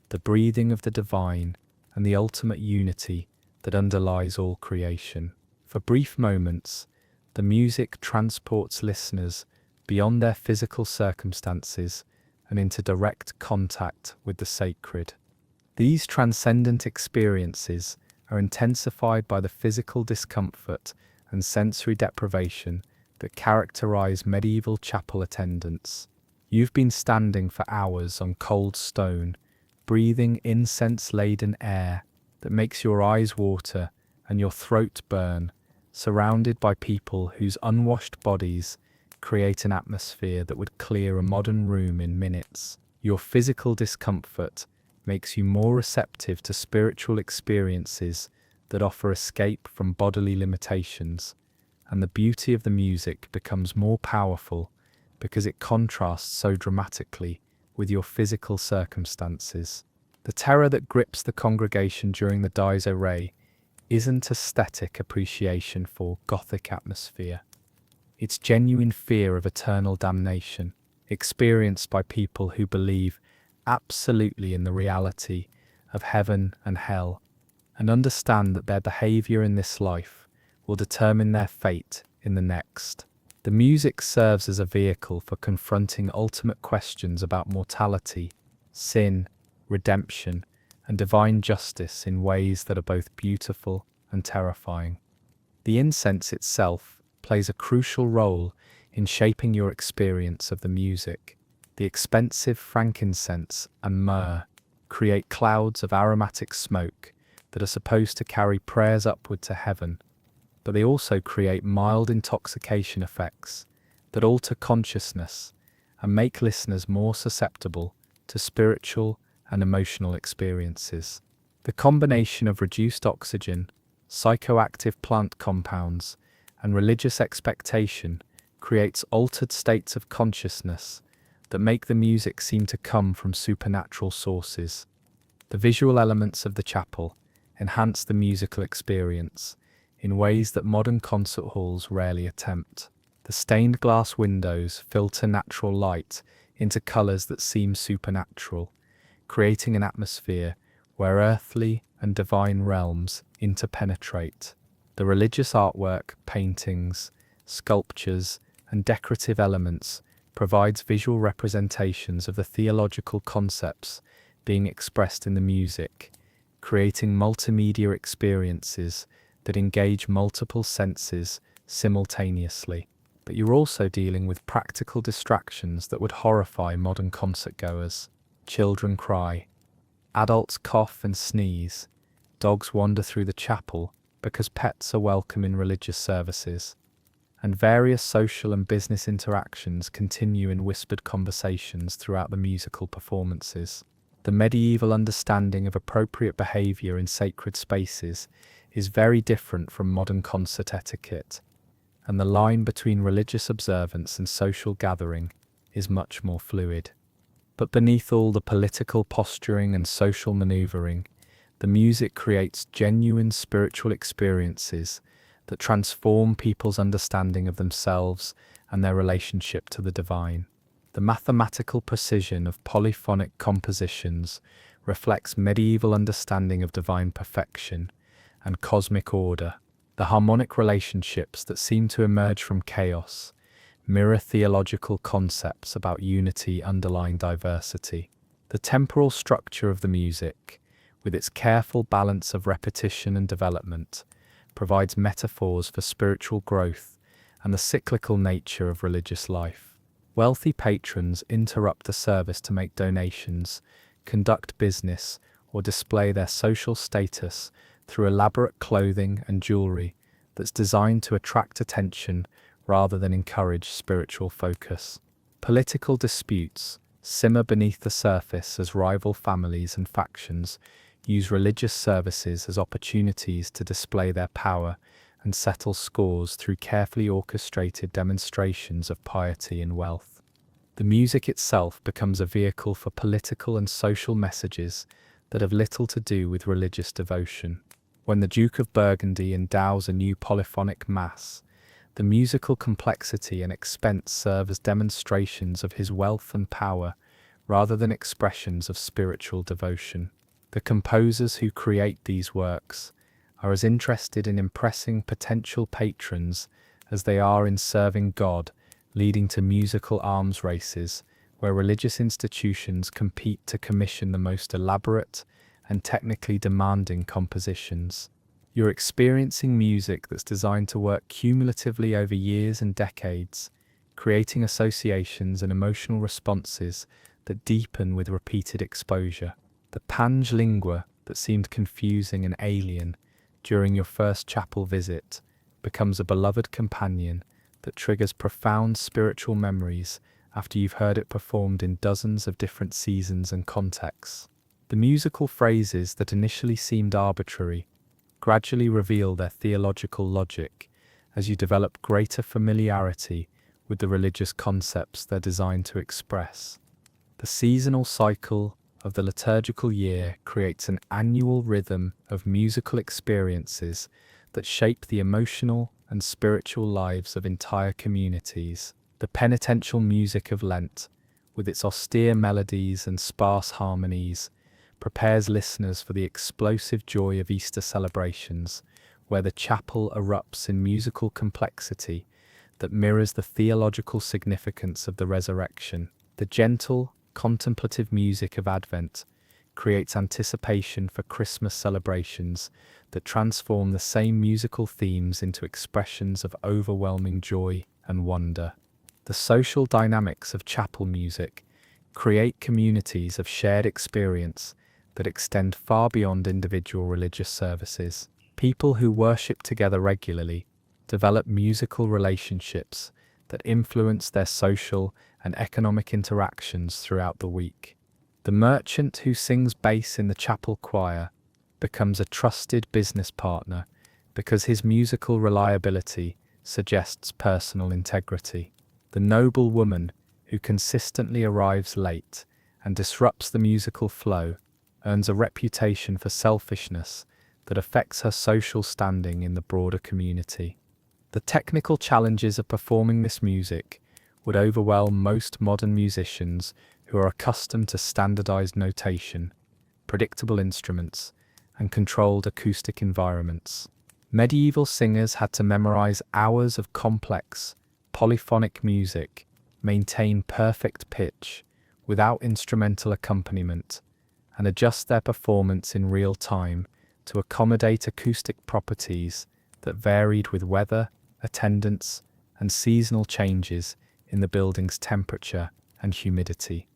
the breathing of the divine, and the ultimate unity that underlies all creation. For brief moments, the music transports listeners beyond their physical circumstances and into direct contact with the sacred. These transcendent experiences are intensified by the physical discomfort and sensory deprivation that characterize medieval chapel attendance. You've been standing for hours on cold stone, breathing incense-laden air that makes your eyes water and your throat burn, surrounded by people whose unwashed bodies create an atmosphere that would clear a modern room in minutes. Your physical discomfort makes you more receptive to spiritual experiences that offer escape from bodily limitations, and the beauty of the music becomes more powerful because it contrasts so dramatically with your physical circumstances. The terror that grips the congregation during the Dies Irae isn't aesthetic appreciation for Gothic atmosphere. It's genuine fear of eternal damnation, experienced by people who believe absolutely in the reality of heaven and hell, and understand that their behavior in this life will determine their fate in the next. The music serves as a vehicle for confronting ultimate questions about mortality, sin, redemption, and divine justice in ways that are both beautiful and terrifying. The incense itself plays a crucial role in shaping your experience of the music. The expensive frankincense and myrrh create clouds of aromatic smoke that are supposed to carry prayers upward to heaven, but they also create mild intoxication effects that alter consciousness and make listeners more susceptible to spiritual and emotional experiences. The combination of reduced oxygen, psychoactive plant compounds, and religious expectation creates altered states of consciousness that make the music seem to come from supernatural sources. The visual elements of the chapel enhance the musical experience in ways that modern concert halls rarely attempt. The stained glass windows filter natural light into colours that seem supernatural, creating an atmosphere where earthly and divine realms interpenetrate. The religious artwork, paintings, sculptures, and decorative elements provides visual representations of the theological concepts being expressed in the music, creating multimedia experiences that engage multiple senses simultaneously. But you're also dealing with practical distractions that would horrify modern concertgoers. Children cry, adults cough and sneeze, dogs wander through the chapel because pets are welcome in religious services, and various social and business interactions continue in whispered conversations throughout the musical performances. The medieval understanding of appropriate behavior in sacred spaces is very different from modern concert etiquette, and the line between religious observance and social gathering is much more fluid. But beneath all the political posturing and social maneuvering, the music creates genuine spiritual experiences that transform people's understanding of themselves and their relationship to the divine. The mathematical precision of polyphonic compositions reflects medieval understanding of divine perfection and cosmic order. The harmonic relationships that seem to emerge from chaos mirror theological concepts about unity underlying diversity. The temporal structure of the music, with its careful balance of repetition and development, provides metaphors for spiritual growth and the cyclical nature of religious life. Wealthy patrons interrupt the service to make donations, conduct business, or display their social status through elaborate clothing and jewelry that's designed to attract attention rather than encourage spiritual focus. Political disputes simmer beneath the surface as rival families and factions use religious services as opportunities to display their power and settle scores through carefully orchestrated demonstrations of piety and wealth. The music itself becomes a vehicle for political and social messages that have little to do with religious devotion. When the Duke of Burgundy endows a new polyphonic mass, the musical complexity and expense serve as demonstrations of his wealth and power rather than expressions of spiritual devotion. The composers who create these works are as interested in impressing potential patrons as they are in serving God, leading to musical arms races where religious institutions compete to commission the most elaborate and technically demanding compositions. You're experiencing music that's designed to work cumulatively over years and decades, creating associations and emotional responses that deepen with repeated exposure. The pange lingua that seemed confusing and alien during your first chapel visit becomes a beloved companion that triggers profound spiritual memories after you've heard it performed in dozens of different seasons and contexts. The musical phrases that initially seemed arbitrary gradually reveal their theological logic as you develop greater familiarity with the religious concepts they're designed to express. The seasonal cycle of the liturgical year creates an annual rhythm of musical experiences that shape the emotional and spiritual lives of entire communities. The penitential music of Lent, with its austere melodies and sparse harmonies, prepares listeners for the explosive joy of Easter celebrations, where the chapel erupts in musical complexity that mirrors the theological significance of the resurrection. The gentle, contemplative music of Advent creates anticipation for Christmas celebrations that transform the same musical themes into expressions of overwhelming joy and wonder. The social dynamics of chapel music create communities of shared experience that extend far beyond individual religious services. People who worship together regularly develop musical relationships that influence their social and economic interactions throughout the week. The merchant who sings bass in the chapel choir becomes a trusted business partner because his musical reliability suggests personal integrity. The noble woman who consistently arrives late and disrupts the musical flow earns a reputation for selfishness that affects her social standing in the broader community. The technical challenges of performing this music would overwhelm most modern musicians who are accustomed to standardized notation, predictable instruments, and controlled acoustic environments. Medieval singers had to memorize hours of complex, polyphonic music, maintain perfect pitch without instrumental accompaniment, and adjust their performance in real time to accommodate acoustic properties that varied with weather, attendance, and seasonal changes in the building's temperature and humidity.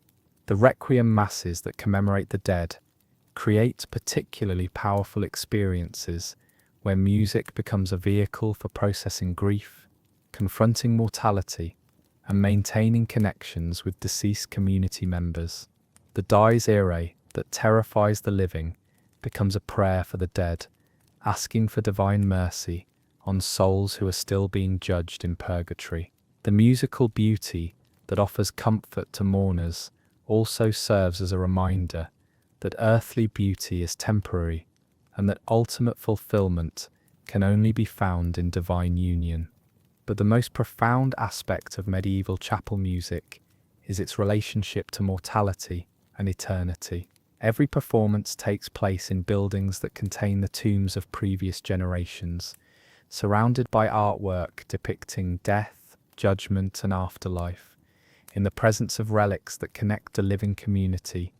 The requiem masses that commemorate the dead create particularly powerful experiences where music becomes a vehicle for processing grief, confronting mortality, and maintaining connections with deceased community members. The dies irae that terrifies the living becomes a prayer for the dead, asking for divine mercy on souls who are still being judged in purgatory. The musical beauty that offers comfort to mourners also serves as a reminder that earthly beauty is temporary and that ultimate fulfillment can only be found in divine union. But the most profound aspect of medieval chapel music is its relationship to mortality and eternity. Every performance takes place in buildings that contain the tombs of previous generations, surrounded by artwork depicting death, judgment, and afterlife, in the presence of relics that connect the living community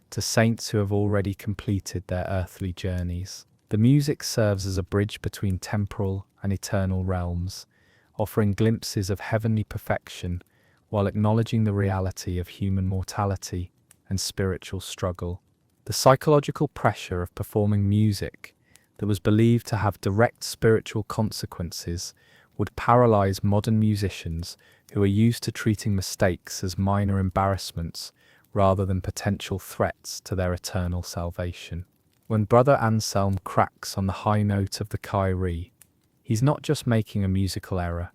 to saints who have already completed their earthly journeys. The music serves as a bridge between temporal and eternal realms, offering glimpses of heavenly perfection while acknowledging the reality of human mortality and spiritual struggle. The psychological pressure of performing music that was believed to have direct spiritual consequences would paralyze modern musicians who are used to treating mistakes as minor embarrassments rather than potential threats to their eternal salvation. When Brother Anselm cracks on the high note of the Kyrie, he's not just making a musical error,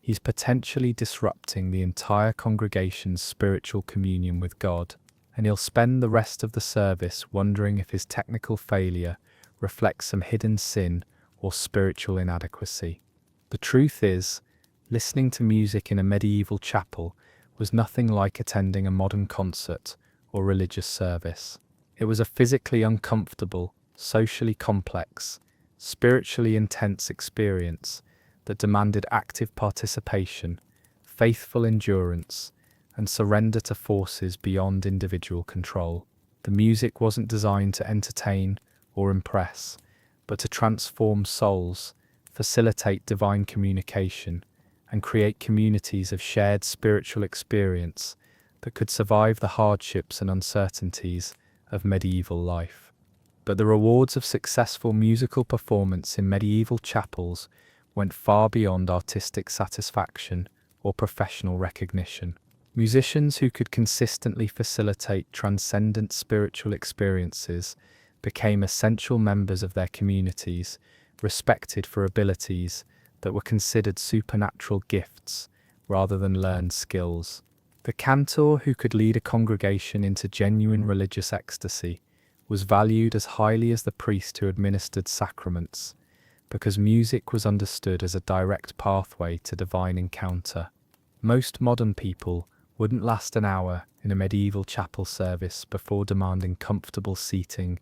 he's potentially disrupting the entire congregation's spiritual communion with God, and he'll spend the rest of the service wondering if his technical failure reflects some hidden sin or spiritual inadequacy. The truth is, listening to music in a medieval chapel was nothing like attending a modern concert or religious service. It was a physically uncomfortable, socially complex, spiritually intense experience that demanded active participation, faithful endurance, and surrender to forces beyond individual control. The music wasn't designed to entertain or impress, but to transform souls, facilitate divine communication, and create communities of shared spiritual experience that could survive the hardships and uncertainties of medieval life. But the rewards of successful musical performance in medieval chapels went far beyond artistic satisfaction or professional recognition. Musicians who could consistently facilitate transcendent spiritual experiences became essential members of their communities, respected for abilities that were considered supernatural gifts rather than learned skills. The cantor who could lead a congregation into genuine religious ecstasy was valued as highly as the priest who administered sacraments, because music was understood as a direct pathway to divine encounter. Most modern people wouldn't last an hour in a medieval chapel service before demanding comfortable seating,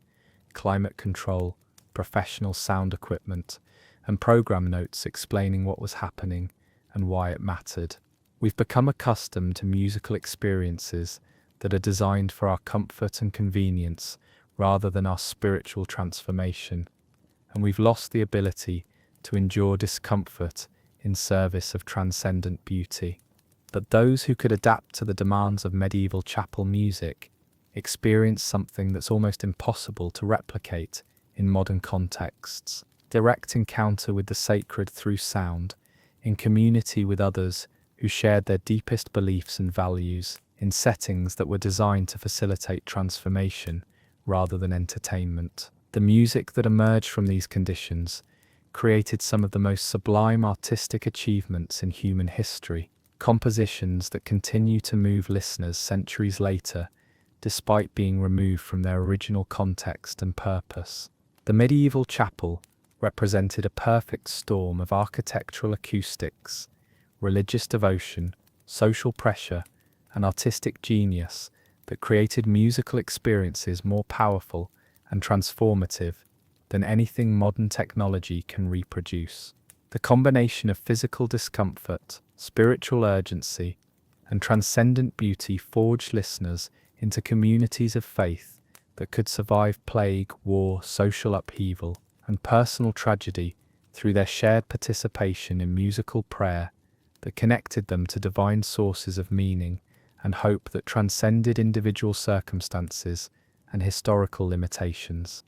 climate control, professional sound equipment, and program notes explaining what was happening and why it mattered. We've become accustomed to musical experiences that are designed for our comfort and convenience rather than our spiritual transformation, and we've lost the ability to endure discomfort in service of transcendent beauty. But those who could adapt to the demands of medieval chapel music experienced something that's almost impossible to replicate in modern contexts: direct encounter with the sacred through sound, in community with others who shared their deepest beliefs and values, in settings that were designed to facilitate transformation rather than entertainment. The music that emerged from these conditions created some of the most sublime artistic achievements in human history, compositions that continue to move listeners centuries later, despite being removed from their original context and purpose. The medieval chapel represented a perfect storm of architectural acoustics, religious devotion, social pressure, and artistic genius that created musical experiences more powerful and transformative than anything modern technology can reproduce. The combination of physical discomfort, spiritual urgency, and transcendent beauty forged listeners into communities of faith that could survive plague, war, social upheaval, and personal tragedy through their shared participation in musical prayer that connected them to divine sources of meaning and hope that transcended individual circumstances and historical limitations.